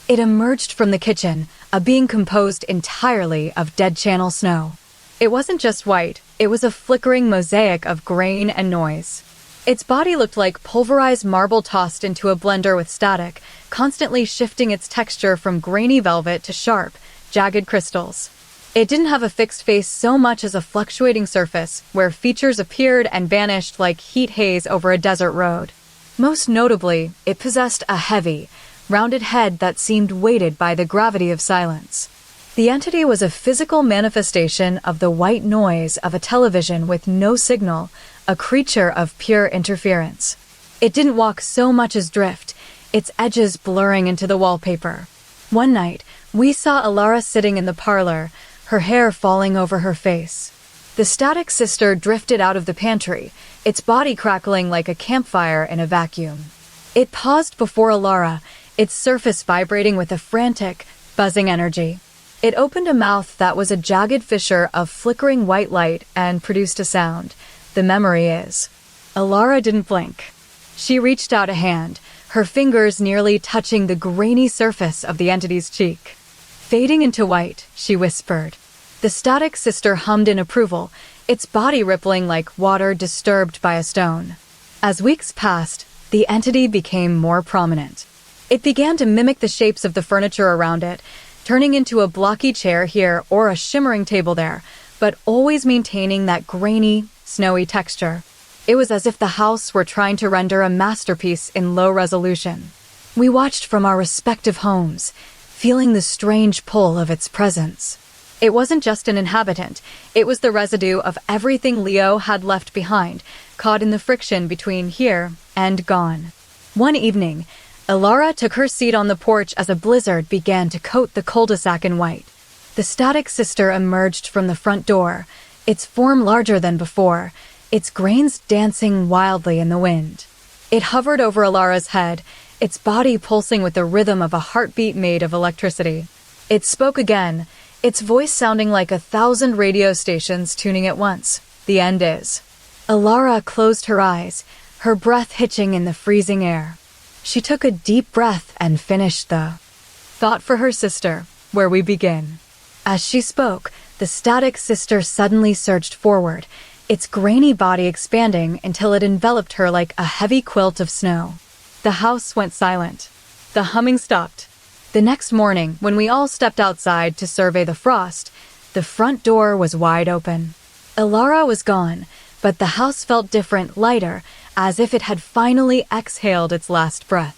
It emerged from the kitchen, a being composed entirely of dead channel snow. It wasn't just white, it was a flickering mosaic of grain and noise. Its body looked like pulverized marble tossed into a blender with static, constantly shifting its texture from grainy velvet to sharp, jagged crystals. It didn't have a fixed face so much as a fluctuating surface, where features appeared and vanished like heat haze over a desert road. Most notably, it possessed a heavy, rounded head that seemed weighted by the gravity of silence. The entity was a physical manifestation of the white noise of a television with no signal, a creature of pure interference. It didn't walk so much as drift, its edges blurring into the wallpaper. One night, we saw Alara sitting in the parlor, her hair falling over her face. The static sister drifted out of the pantry, its body crackling like a campfire in a vacuum. It paused before Alara, its surface vibrating with a frantic, buzzing energy. It opened a mouth that was a jagged fissure of flickering white light and produced a sound. The memory is. Alara didn't blink. She reached out a hand, her fingers nearly touching the grainy surface of the entity's cheek. "Fading into white," she whispered. The static sister hummed in approval, its body rippling like water disturbed by a stone. As weeks passed, the entity became more prominent. It began to mimic the shapes of the furniture around it, turning into a blocky chair here or a shimmering table there, but always maintaining that grainy, snowy texture. It was as if the house were trying to render a masterpiece in low resolution. We watched from our respective homes, feeling the strange pull of its presence. It wasn't just an inhabitant, it was the residue of everything Leo had left behind, caught in the friction between here and gone. One evening, Alara took her seat on the porch as a blizzard began to coat the cul-de-sac in white. The static sister emerged from the front door, its form larger than before, its grains dancing wildly in the wind. It hovered over Alara's head, its body pulsing with the rhythm of a heartbeat made of electricity. It spoke again, its voice sounding like 1,000 radio stations tuning at once. "The end is." Alara closed her eyes, her breath hitching in the freezing air. She took a deep breath and finished the thought for her sister, where we begin. As she spoke, the static sister suddenly surged forward, its grainy body expanding until it enveloped her like a heavy quilt of snow. The house went silent. The humming stopped. The next morning, when we all stepped outside to survey the frost, the front door was wide open. Alara was gone, but the house felt different, lighter, as if it had finally exhaled its last breath.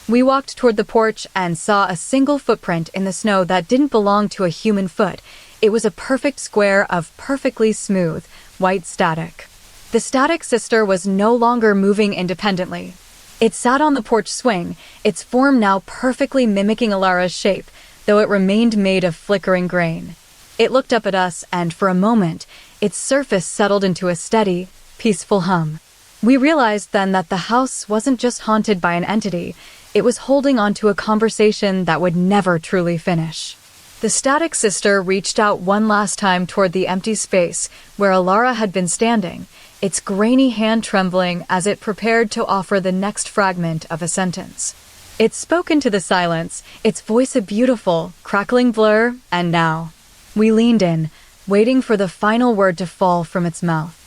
We walked toward the porch and saw a single footprint in the snow that didn't belong to a human foot. It was a perfect square of perfectly smooth, white static. The static sister was no longer moving independently. It sat on the porch swing, its form now perfectly mimicking Alara's shape, though it remained made of flickering grain. It looked up at us, and for a moment, its surface settled into a steady, peaceful hum. We realized then that the house wasn't just haunted by an entity, it was holding on to a conversation that would never truly finish. The static sister reached out one last time toward the empty space where Alara had been standing, its grainy hand trembling as it prepared to offer the next fragment of a sentence. It spoke into the silence, its voice a beautiful, crackling blur, and now. We leaned in, waiting for the final word to fall from its mouth.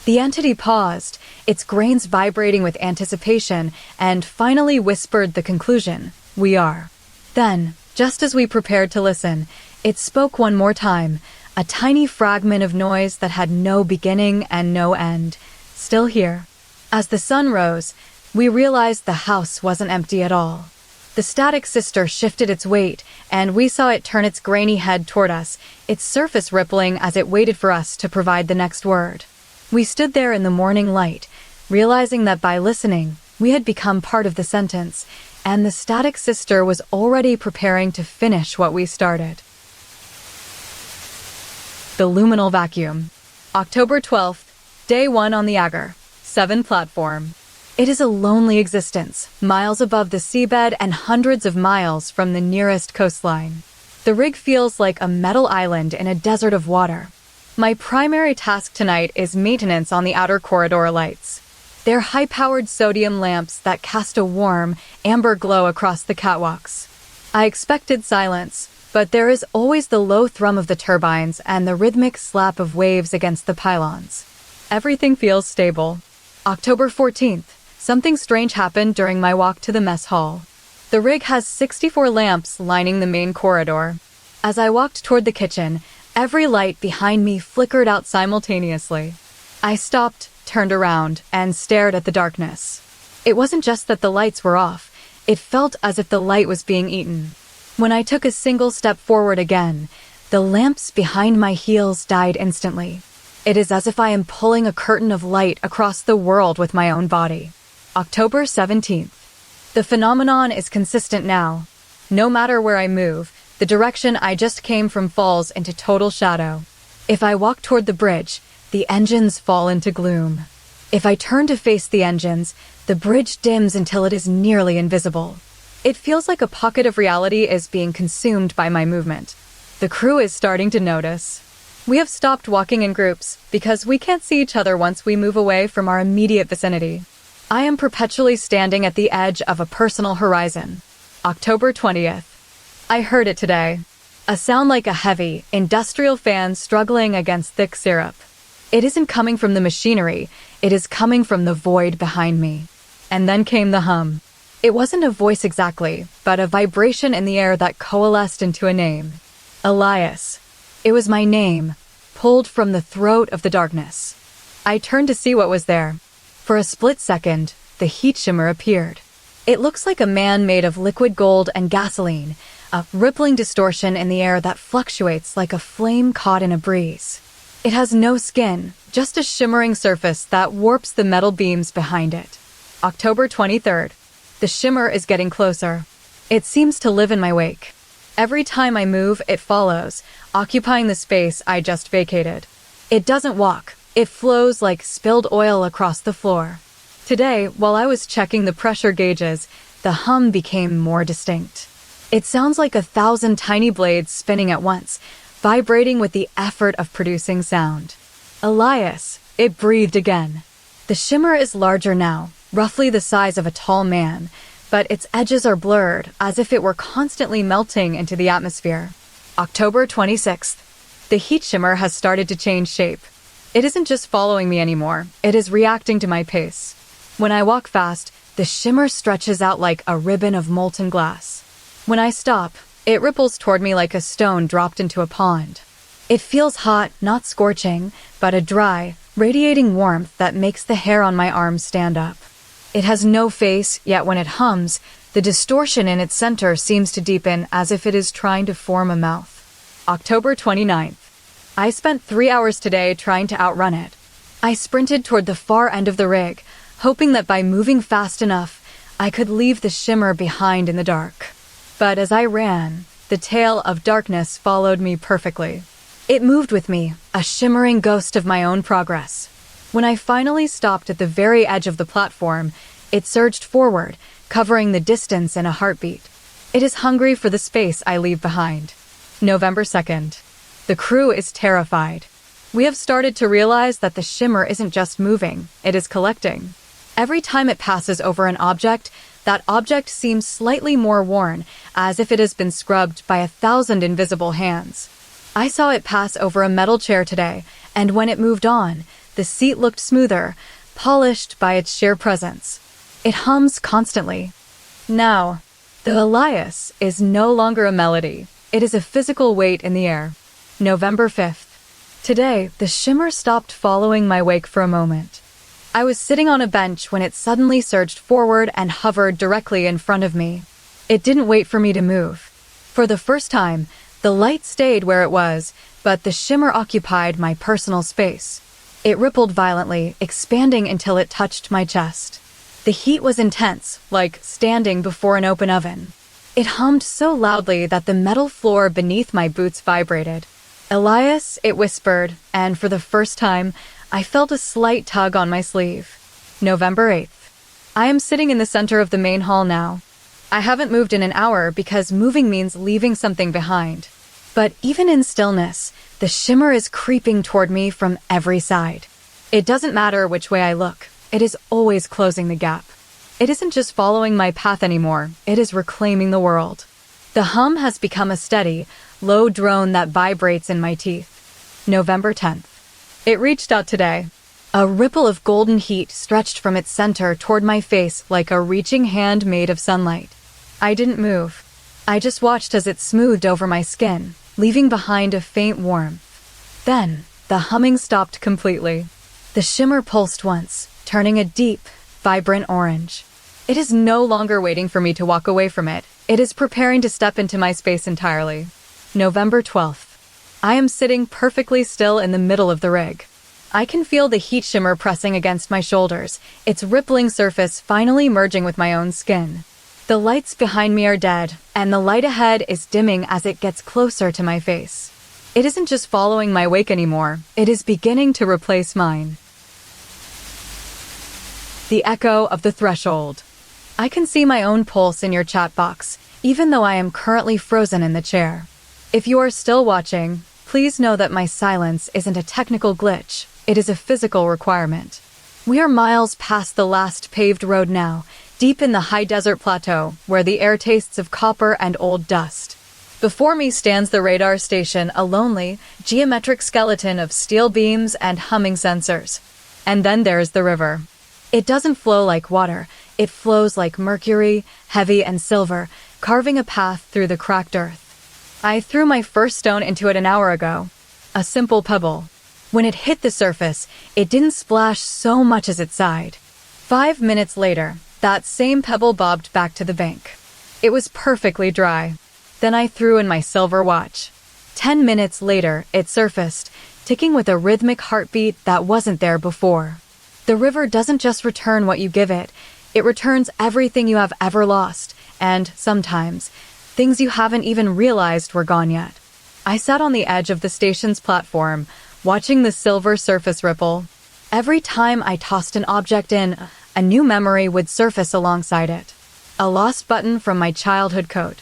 The entity paused, its grains vibrating with anticipation, and finally whispered the conclusion, "We are." Then, just as we prepared to listen, it spoke one more time, a tiny fragment of noise that had no beginning and no end, still here. As the sun rose, we realized the house wasn't empty at all. The static sister shifted its weight, and we saw it turn its grainy head toward us, its surface rippling as it waited for us to provide the next word. We stood there in the morning light, realizing that by listening, we had become part of the sentence, and the static sister was already preparing to finish what we started. The Luminal Vacuum. October 12th, Day 1 on the Agar 7 platform. It is a lonely existence, miles above the seabed and hundreds of miles from the nearest coastline. The rig feels like a metal island in a desert of water. My primary task tonight is maintenance on the outer corridor lights. They're high-powered sodium lamps that cast a warm, amber glow across the catwalks. I expected silence, but there is always the low thrum of the turbines and the rhythmic slap of waves against the pylons. Everything feels stable. October 14th. Something strange happened during my walk to the mess hall. The rig has 64 lamps lining the main corridor. As I walked toward the kitchen, every light behind me flickered out simultaneously. I stopped, turned around, and stared at the darkness. It wasn't just that the lights were off. It felt as if the light was being eaten. When I took a single step forward again, the lamps behind my heels died instantly. It is as if I am pulling a curtain of light across the world with my own body. October 17th. The phenomenon is consistent now. No matter where I move, the direction I just came from falls into total shadow. If I walk toward the bridge, the engines fall into gloom. If I turn to face the engines, the bridge dims until it is nearly invisible. It feels like a pocket of reality is being consumed by my movement. The crew is starting to notice. We have stopped walking in groups because we can't see each other once we move away from our immediate vicinity. I am perpetually standing at the edge of a personal horizon. October 20th. I heard it today. A sound like a heavy, industrial fan struggling against thick syrup. It isn't coming from the machinery, it is coming from the void behind me. And then came the hum. It wasn't a voice exactly, but a vibration in the air that coalesced into a name. Elias. It was my name, pulled from the throat of the darkness. I turned to see what was there. For a split second, the heat shimmer appeared. It looks like a man made of liquid gold and gasoline, a rippling distortion in the air that fluctuates like a flame caught in a breeze. It has no skin, just a shimmering surface that warps the metal beams behind it. October 23rd. The shimmer is getting closer. It seems to live in my wake. Every time I move, it follows, occupying the space I just vacated. It doesn't walk. It flows like spilled oil across the floor. Today, while I was checking the pressure gauges, the hum became more distinct. It sounds like 1,000 tiny blades spinning at once, vibrating with the effort of producing sound. Elias, it breathed again. The shimmer is larger now, roughly the size of a tall man, but its edges are blurred, as if it were constantly melting into the atmosphere. October 26th. The heat shimmer has started to change shape. It isn't just following me anymore, it is reacting to my pace. When I walk fast, the shimmer stretches out like a ribbon of molten glass. When I stop, it ripples toward me like a stone dropped into a pond. It feels hot, not scorching, but a dry, radiating warmth that makes the hair on my arms stand up. It has no face, yet when it hums, the distortion in its center seems to deepen as if it is trying to form a mouth. October 29th. I spent 3 hours today trying to outrun it. I sprinted toward the far end of the rig, hoping that by moving fast enough, I could leave the shimmer behind in the dark. But as I ran, the tail of darkness followed me perfectly. It moved with me, a shimmering ghost of my own progress. When I finally stopped at the very edge of the platform, it surged forward, covering the distance in a heartbeat. It is hungry for the space I leave behind. November 2nd. The crew is terrified. We have started to realize that the shimmer isn't just moving, it is collecting. Every time it passes over an object, That object seems slightly more worn, as if it has been scrubbed by 1,000 invisible hands. I saw it pass over a metal chair today, and when it moved on, the seat looked smoother, polished by its sheer presence. It hums constantly. Now, the Elias is no longer a melody. It is a physical weight in the air. November 5th. Today, the shimmer stopped following my wake for a moment. I was sitting on a bench when it suddenly surged forward and hovered directly in front of me. It didn't wait for me to move. For the first time, the light stayed where it was, but the shimmer occupied my personal space. It rippled violently, expanding until it touched my chest. The heat was intense, like standing before an open oven. It hummed so loudly that the metal floor beneath my boots vibrated. "Elias," it whispered, and for the first time, I felt a slight tug on my sleeve. November 8th. I am sitting in the center of the main hall now. I haven't moved in an hour because moving means leaving something behind. But even in stillness, the shimmer is creeping toward me from every side. It doesn't matter which way I look. It is always closing the gap. It isn't just following my path anymore. It is reclaiming the world. The hum has become a steady, low drone that vibrates in my teeth. November 10th. It reached out today. A ripple of golden heat stretched from its center toward my face like a reaching hand made of sunlight. I didn't move. I just watched as it smoothed over my skin, leaving behind a faint warmth. Then, the humming stopped completely. The shimmer pulsed once, turning a deep, vibrant orange. It is no longer waiting for me to walk away from it. It is preparing to step into my space entirely. November 12th. I am sitting perfectly still in the middle of the rig. I can feel the heat shimmer pressing against my shoulders, its rippling surface finally merging with my own skin. The lights behind me are dead, and the light ahead is dimming as it gets closer to my face. It isn't just following my wake anymore, it is beginning to replace mine. The echo of the threshold. I can see my own pulse in your chat box, even though I am currently frozen in the chair. If you are still watching, please know that my silence isn't a technical glitch, it is a physical requirement. We are miles past the last paved road now, deep in the high desert plateau, where the air tastes of copper and old dust. Before me stands the radar station, a lonely, geometric skeleton of steel beams and humming sensors. And then there's the river. It doesn't flow like water, it flows like mercury, heavy and silver, carving a path through the cracked earth. I threw my first stone into it an hour ago. A simple pebble. When it hit the surface, it didn't splash so much as it sighed. 5 minutes later, that same pebble bobbed back to the bank. It was perfectly dry. Then I threw in my silver watch. 10 minutes later, it surfaced, ticking with a rhythmic heartbeat that wasn't there before. The river doesn't just return what you give it, it returns everything you have ever lost, and, sometimes, things you haven't even realized were gone yet. I sat on the edge of the station's platform, watching the silver surface ripple. Every time I tossed an object in, a new memory would surface alongside it. A lost button from my childhood coat.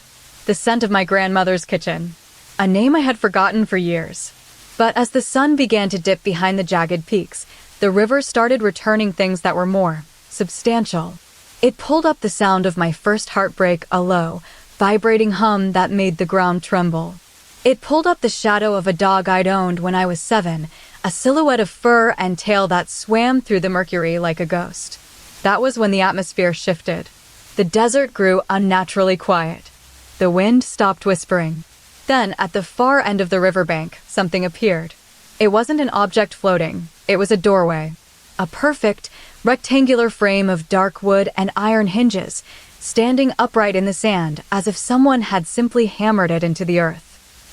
The scent of my grandmother's kitchen. A name I had forgotten for years. But as the sun began to dip behind the jagged peaks, the river started returning things that were more substantial. It pulled up the sound of my first heartbreak, a low, vibrating hum that made the ground tremble. It pulled up the shadow of a dog I'd owned when I was 7, a silhouette of fur and tail that swam through the mercury like a ghost. That was when the atmosphere shifted. The desert grew unnaturally quiet. The wind stopped whispering. Then, at the far end of the riverbank, something appeared. It wasn't an object floating. It was a doorway. A perfect, rectangular frame of dark wood and iron hinges, standing upright in the sand as if someone had simply hammered it into the earth.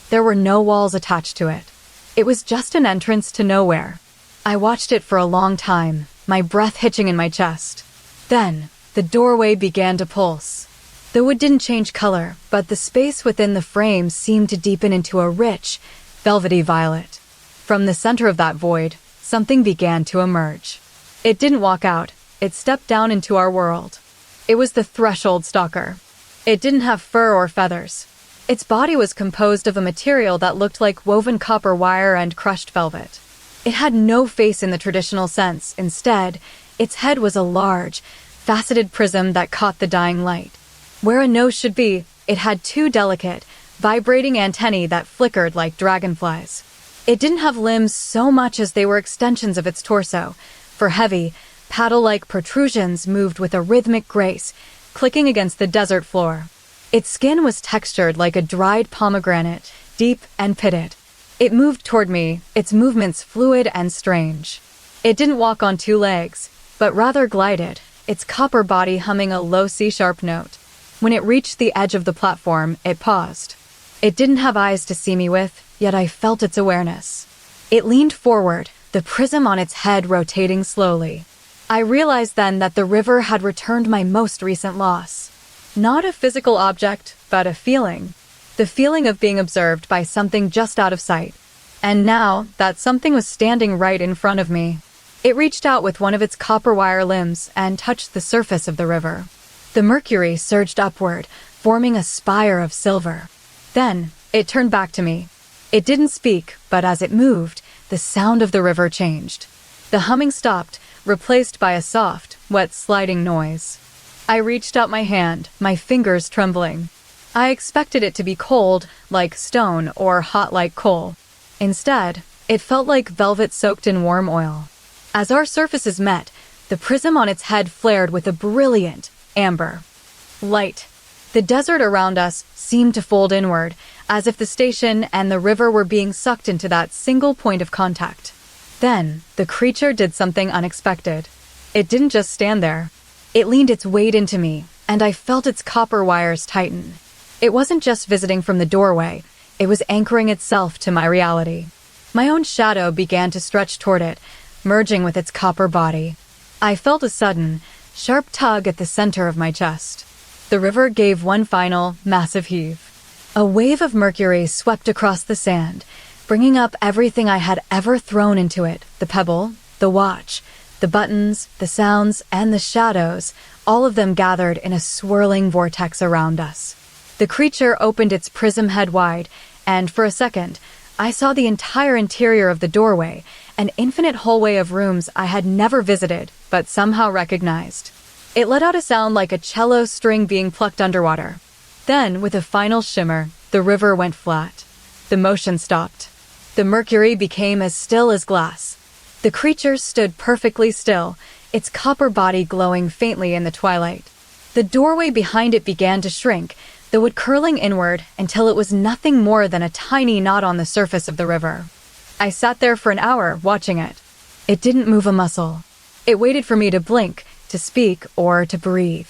There were no walls attached to it. It was just an entrance to nowhere. I watched it for a long time, my breath hitching in my chest. Then, the doorway began to pulse. The wood didn't change color, but the space within the frame seemed to deepen into a rich, velvety violet. From the center of that void, something began to emerge. It didn't walk out, it stepped down into our world. It was the threshold stalker. It didn't have fur or feathers. Its body was composed of a material that looked like woven copper wire and crushed velvet. It had no face in the traditional sense. Instead, its head was a large, faceted prism that caught the dying light. Where a nose should be, it had two delicate, vibrating antennae that flickered like dragonflies. It didn't have limbs so much as they were extensions of its torso, for heavy, paddle-like protrusions moved with a rhythmic grace, clicking against the desert floor. Its skin was textured like a dried pomegranate, deep and pitted. It moved toward me, its movements fluid and strange. It didn't walk on two legs, but rather glided, its copper body humming a low C-sharp note. When it reached the edge of the platform, it paused. It didn't have eyes to see me with, yet I felt its awareness. It leaned forward, the prism on its head rotating slowly. I realized then that the river had returned my most recent loss. Not a physical object, but a feeling. The feeling of being observed by something just out of sight. And now, that something was standing right in front of me. It reached out with one of its copper wire limbs and touched the surface of the river. The mercury surged upward, forming a spire of silver. Then, it turned back to me. It didn't speak, but as it moved, the sound of the river changed. The humming stopped, replaced by a soft, wet sliding noise. I reached out my hand, my fingers trembling. I expected it to be cold, like stone, or hot like coal. Instead, it felt like velvet soaked in warm oil. As our surfaces met, the prism on its head flared with a brilliant, amber light. The desert around us seemed to fold inward, as if the station and the river were being sucked into that single point of contact. Then, the creature did something unexpected. It didn't just stand there. It leaned its weight into me, and I felt its copper wires tighten. It wasn't just visiting from the doorway, it was anchoring itself to my reality. My own shadow began to stretch toward it, merging with its copper body. I felt a sudden, sharp tug at the center of my chest. The river gave one final, massive heave. A wave of mercury swept across the sand, bringing up everything I had ever thrown into it, the pebble, the watch, the buttons, the sounds, and the shadows, all of them gathered in a swirling vortex around us. The creature opened its prism head wide, and for a second, I saw the entire interior of the doorway, an infinite hallway of rooms I had never visited, but somehow recognized. It let out a sound like a cello string being plucked underwater. Then, with a final shimmer, the river went flat. The motion stopped. The mercury became as still as glass. The creature stood perfectly still, its copper body glowing faintly in the twilight. The doorway behind it began to shrink, the wood curling inward until it was nothing more than a tiny knot on the surface of the river. I sat there for an hour, watching it. It didn't move a muscle. It waited for me to blink, to speak, or to breathe.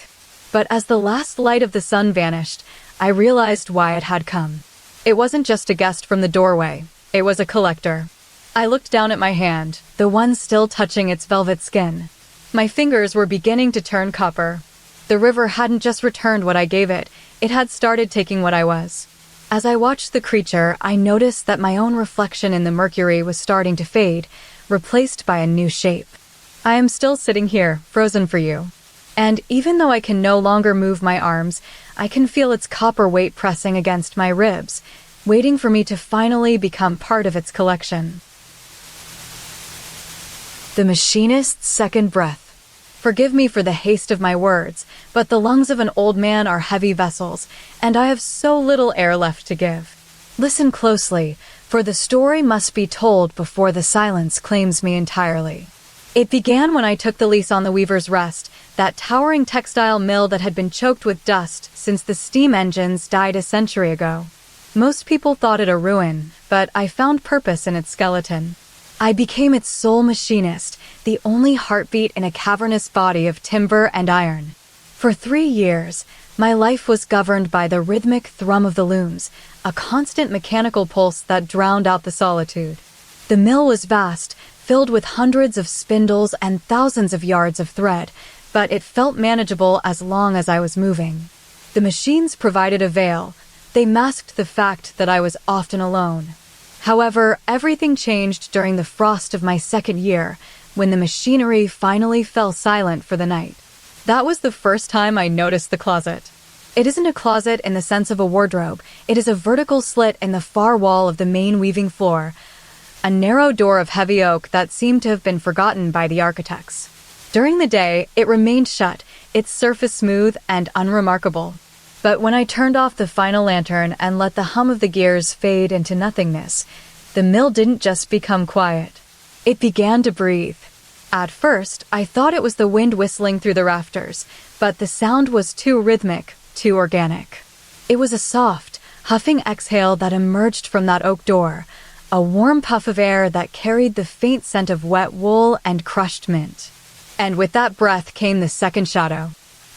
But as the last light of the sun vanished, I realized why it had come. It wasn't just a guest from the doorway. It was a collector. I looked down at my hand, the one still touching its velvet skin. My fingers were beginning to turn copper. The river hadn't just returned what I gave it, it had started taking what I was. As I watched the creature, I noticed that my own reflection in the mercury was starting to fade, replaced by a new shape. I am still sitting here, frozen for you. And even though I can no longer move my arms, I can feel its copper weight pressing against my ribs, waiting for me to finally become part of its collection. The Machinist's second breath. Forgive me for the haste of my words, but the lungs of an old man are heavy vessels, and I have so little air left to give. Listen closely, for the story must be told before the silence claims me entirely. It began when I took the lease on the Weaver's Rest, that towering textile mill that had been choked with dust since the steam engines died a century ago. Most people thought it a ruin, but I found purpose in its skeleton. I became its sole machinist, the only heartbeat in a cavernous body of timber and iron. For 3 years, my life was governed by the rhythmic thrum of the looms, a constant mechanical pulse that drowned out the solitude. The mill was vast, filled with hundreds of spindles and thousands of yards of thread, but it felt manageable as long as I was moving. The machines provided a veil. They masked the fact that I was often alone. However, everything changed during the frost of my second year, when the machinery finally fell silent for the night. That was the first time I noticed the closet. It isn't a closet in the sense of a wardrobe. It is a vertical slit in the far wall of the main weaving floor, a narrow door of heavy oak that seemed to have been forgotten by the architects. During the day, it remained shut, its surface smooth and unremarkable. But when I turned off the final lantern and let the hum of the gears fade into nothingness, the mill didn't just become quiet. It began to breathe. At first, I thought it was the wind whistling through the rafters, but the sound was too rhythmic, too organic. It was a soft, huffing exhale that emerged from that oak door, a warm puff of air that carried the faint scent of wet wool and crushed mint. And with that breath came the second shadow.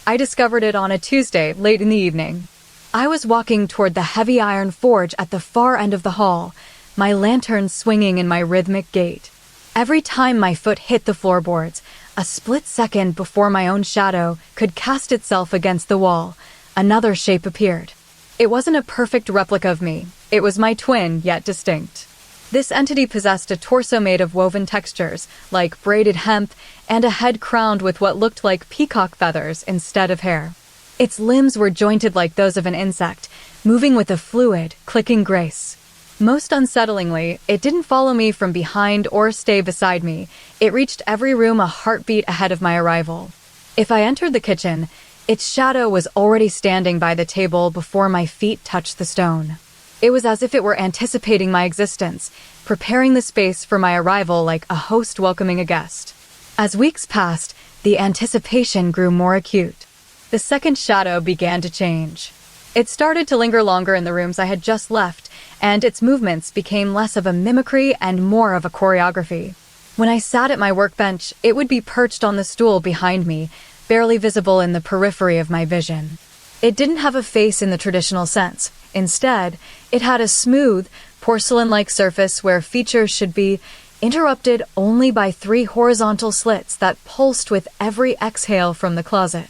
I discovered it on a Tuesday, late in the evening. I was walking toward the heavy iron forge at the far end of the hall, my lantern swinging in my rhythmic gait. Every time my foot hit the floorboards, a split second before my own shadow could cast itself against the wall, another shape appeared. It wasn't a perfect replica of me. It was my twin, yet distinct. This entity possessed a torso made of woven textures, like braided hemp, and a head crowned with what looked like peacock feathers instead of hair. Its limbs were jointed like those of an insect, moving with a fluid, clicking grace. Most unsettlingly, it didn't follow me from behind or stay beside me. It reached every room a heartbeat ahead of my arrival. If I entered the kitchen, its shadow was already standing by the table before my feet touched the stone. It was as if it were anticipating my existence, preparing the space for my arrival like a host welcoming a guest. As weeks passed, the anticipation grew more acute. The second shadow began to change. It started to linger longer in the rooms I had just left, and its movements became less of a mimicry and more of a choreography. When I sat at my workbench, it would be perched on the stool behind me, barely visible in the periphery of my vision. It didn't have a face in the traditional sense. Instead, it had a smooth, porcelain-like surface where features should be interrupted only by 3 horizontal slits that pulsed with every exhale from the closet.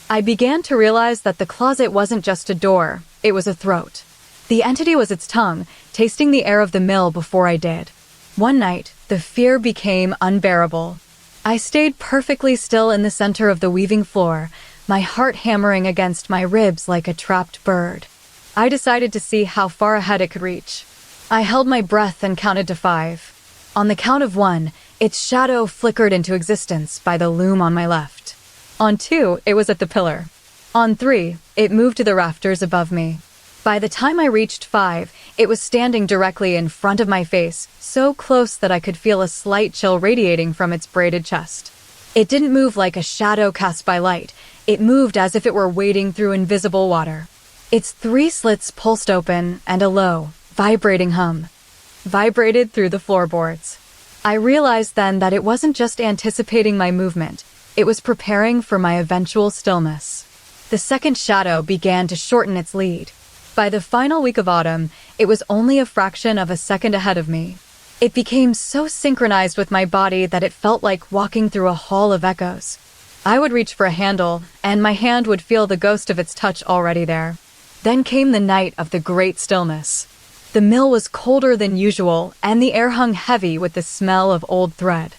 I began to realize that the closet wasn't just a door, it was a throat. The entity was its tongue, tasting the air of the mill before I did. One night, the fear became unbearable. I stayed perfectly still in the center of the weaving floor, my heart hammering against my ribs like a trapped bird. I decided to see how far ahead it could reach. I held my breath and counted to 5. On the count of 1, its shadow flickered into existence by the loom on my left. On 2, it was at the pillar. On 3, it moved to the rafters above me. By the time I reached 5, it was standing directly in front of my face, so close that I could feel a slight chill radiating from its braided chest. It didn't move like a shadow cast by light. It moved as if it were wading through invisible water. Its 3 slits pulsed open, and a low, vibrating hum vibrated through the floorboards. I realized then that it wasn't just anticipating my movement, it was preparing for my eventual stillness. The second shadow began to shorten its lead. By the final week of autumn, it was only a fraction of a second ahead of me. It became so synchronized with my body that it felt like walking through a hall of echoes. I would reach for a handle, and my hand would feel the ghost of its touch already there. Then came the night of the great stillness. The mill was colder than usual, and the air hung heavy with the smell of old thread.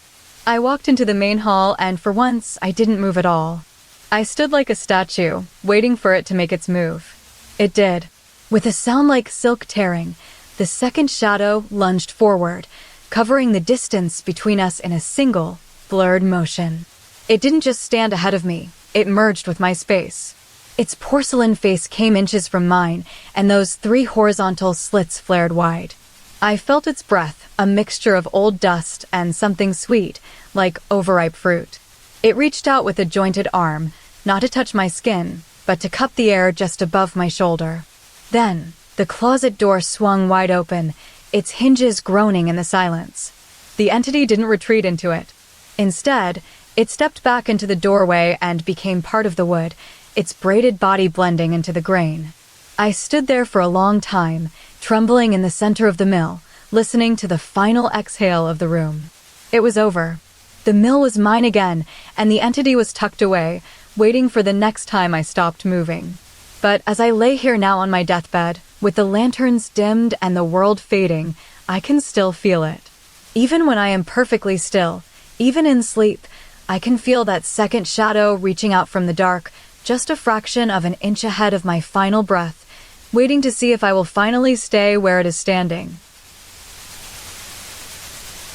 I walked into the main hall, and for once, I didn't move at all. I stood like a statue, waiting for it to make its move. It did. With a sound like silk tearing, the second shadow lunged forward, covering the distance between us in a single, blurred motion. It didn't just stand ahead of me, it merged with my space. Its porcelain face came inches from mine, and those 3 horizontal slits flared wide. I felt its breath, a mixture of old dust and something sweet, like overripe fruit. It reached out with a jointed arm, not to touch my skin, but to cup the air just above my shoulder. Then, the closet door swung wide open, its hinges groaning in the silence. The entity didn't retreat into it. Instead, it stepped back into the doorway and became part of the wood, its braided body blending into the grain. I stood there for a long time, trembling in the center of the mill, listening to the final exhale of the room. It was over. The mill was mine again, and the entity was tucked away, waiting for the next time I stopped moving. But as I lay here now on my deathbed, with the lanterns dimmed and the world fading, I can still feel it. Even when I am perfectly still, even in sleep, I can feel that second shadow reaching out from the dark, just a fraction of an inch ahead of my final breath, waiting to see if I will finally stay where it is standing.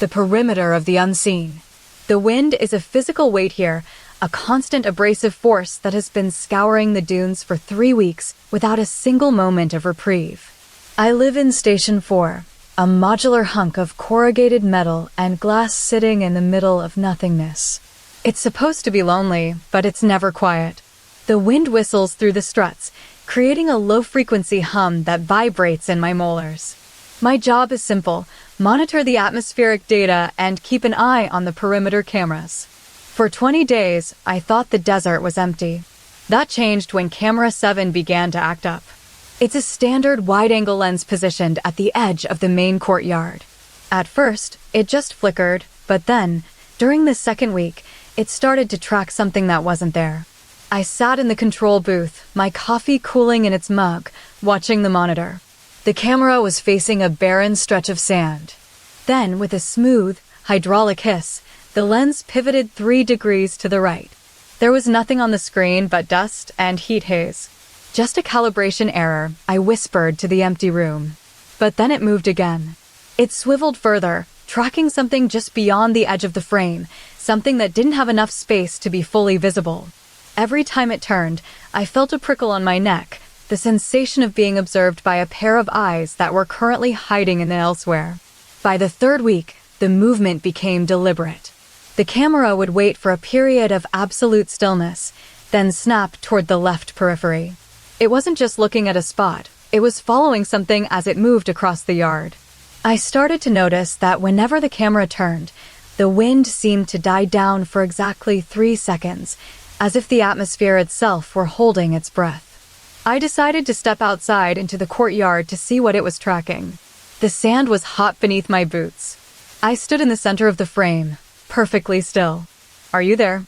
The perimeter of the unseen. The wind is a physical weight here, a constant abrasive force that has been scouring the dunes for 3 weeks without a single moment of reprieve. I live in Station 4, a modular hunk of corrugated metal and glass sitting in the middle of nothingness. It's supposed to be lonely, but it's never quiet. The wind whistles through the struts, creating a low-frequency hum that vibrates in my molars. My job is simple: monitor the atmospheric data and keep an eye on the perimeter cameras. For 20 days, I thought the desert was empty. That changed when Camera 7 began to act up. It's a standard wide-angle lens positioned at the edge of the main courtyard. At first, it just flickered, but then, during the second week, it started to track something that wasn't there. I sat in the control booth, my coffee cooling in its mug, watching the monitor. The camera was facing a barren stretch of sand. Then, with a smooth, hydraulic hiss, the lens pivoted 3 degrees to the right. There was nothing on the screen but dust and heat haze. Just a calibration error, I whispered to the empty room. But then it moved again. It swiveled further, tracking something just beyond the edge of the frame, something that didn't have enough space to be fully visible. Every time it turned, I felt a prickle on my neck, the sensation of being observed by a pair of eyes that were currently hiding in elsewhere. By the 3rd week, the movement became deliberate. The camera would wait for a period of absolute stillness, then snap toward the left periphery. It wasn't just looking at a spot, it was following something as it moved across the yard. I started to notice that whenever the camera turned, the wind seemed to die down for exactly 3 seconds, as if the atmosphere itself were holding its breath. I decided to step outside into the courtyard to see what it was tracking. The sand was hot beneath my boots. I stood in the center of the frame, perfectly still. "Are you there?"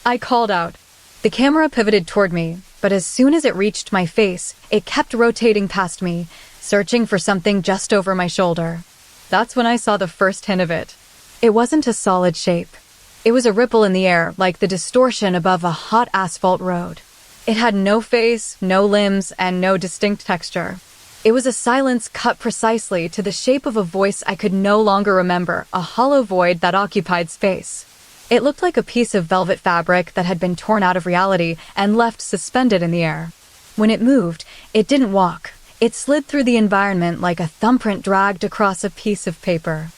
I called out. The camera pivoted toward me, but as soon as it reached my face, it kept rotating past me, searching for something just over my shoulder. That's when I saw the first hint of it. It wasn't a solid shape. It was a ripple in the air, like the distortion above a hot asphalt road. It had no face, no limbs, and no distinct texture. It was a silence cut precisely to the shape of a voice I could no longer remember, a hollow void that occupied space. It looked like a piece of velvet fabric that had been torn out of reality and left suspended in the air. When it moved, it didn't walk. It slid through the environment like a thumbprint dragged across a piece of paper.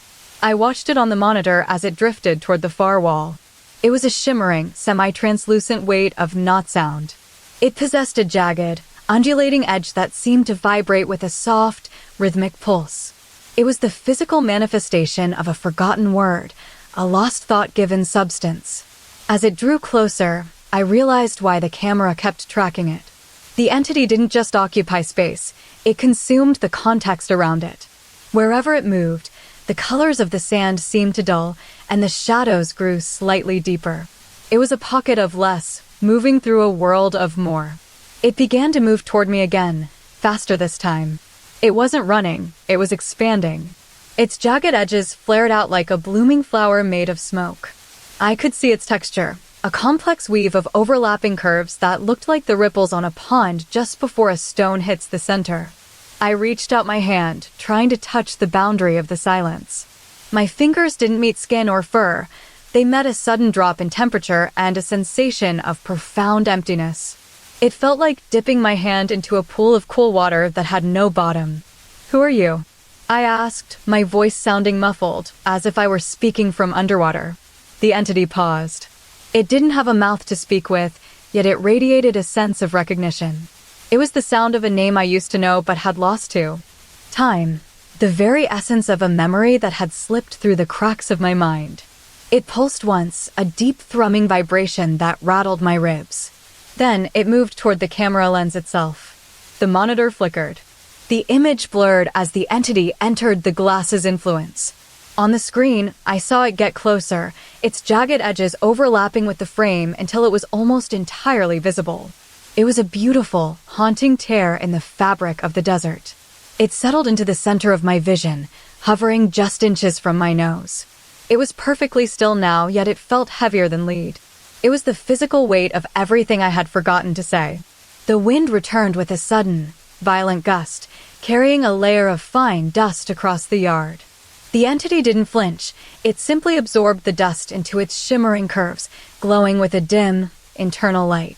I watched it on the monitor as it drifted toward the far wall. It was a shimmering, semi-translucent weight of not sound. It possessed a jagged, undulating edge that seemed to vibrate with a soft, rhythmic pulse. It was the physical manifestation of a forgotten word, a lost thought given substance. As it drew closer, I realized why the camera kept tracking it. The entity didn't just occupy space, it consumed the context around it. Wherever it moved, the colors of the sand seemed to dull, and the shadows grew slightly deeper. It was a pocket of less, moving through a world of more. It began to move toward me again, faster this time. It wasn't running, it was expanding. Its jagged edges flared out like a blooming flower made of smoke. I could see its texture, a complex weave of overlapping curves that looked like the ripples on a pond just before a stone hits the center. I reached out my hand, trying to touch the boundary of the silence. My fingers didn't meet skin or fur. They met a sudden drop in temperature and a sensation of profound emptiness. It felt like dipping my hand into a pool of cool water that had no bottom. "Who are you?" I asked, my voice sounding muffled, as if I were speaking from underwater. The entity paused. It didn't have a mouth to speak with, yet it radiated a sense of recognition. It was the sound of a name I used to know but had lost to. Time. The very essence of a memory that had slipped through the cracks of my mind. It pulsed once, a deep thrumming vibration that rattled my ribs. Then it moved toward the camera lens itself. The monitor flickered. The image blurred as the entity entered the glass's influence. On the screen, I saw it get closer, its jagged edges overlapping with the frame until it was almost entirely visible. It was a beautiful, haunting tear in the fabric of the desert. It settled into the center of my vision, hovering just inches from my nose. It was perfectly still now, yet it felt heavier than lead. It was the physical weight of everything I had forgotten to say. The wind returned with a sudden, violent gust, carrying a layer of fine dust across the yard. The entity didn't flinch. It simply absorbed the dust into its shimmering curves, glowing with a dim, internal light.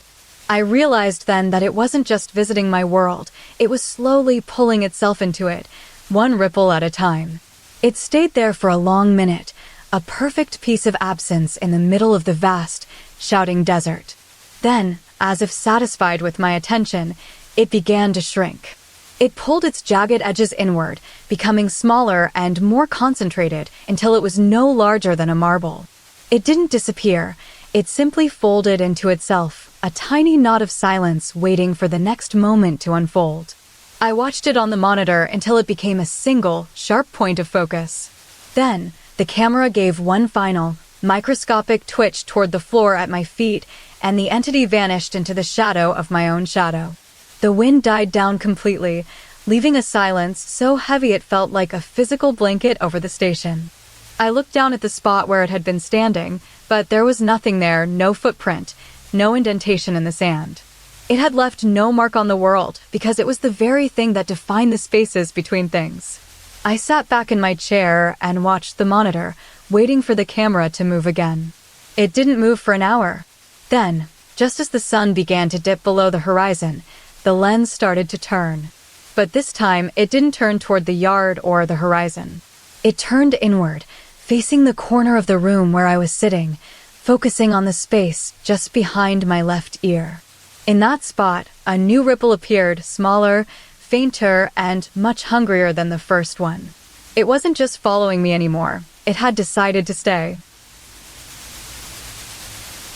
I realized then that it wasn't just visiting my world. It was slowly pulling itself into it, one ripple at a time. It stayed there for a long minute, a perfect piece of absence in the middle of the vast, shouting desert. Then, as if satisfied with my attention, it began to shrink. It pulled its jagged edges inward, becoming smaller and more concentrated until it was no larger than a marble. It didn't disappear. It simply folded into itself, a tiny knot of silence waiting for the next moment to unfold. I watched it on the monitor until it became a single, sharp point of focus. Then, the camera gave one final, microscopic twitch toward the floor at my feet, and the entity vanished into the shadow of my own shadow. The wind died down completely, leaving a silence so heavy it felt like a physical blanket over the station. I looked down at the spot where it had been standing, but there was nothing there, no footprint, no indentation in the sand. It had left no mark on the world, because it was the very thing that defined the spaces between things. I sat back in my chair and watched the monitor, waiting for the camera to move again. It didn't move for an hour. Then, just as the sun began to dip below the horizon, the lens started to turn. But this time, it didn't turn toward the yard or the horizon. It turned inward, facing the corner of the room where I was sitting, focusing on the space just behind my left ear. In that spot, a new ripple appeared, smaller, fainter, and much hungrier than the first one. It wasn't just following me anymore. It had decided to stay.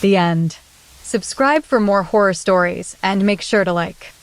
The end. Subscribe for more horror stories, and make sure to like.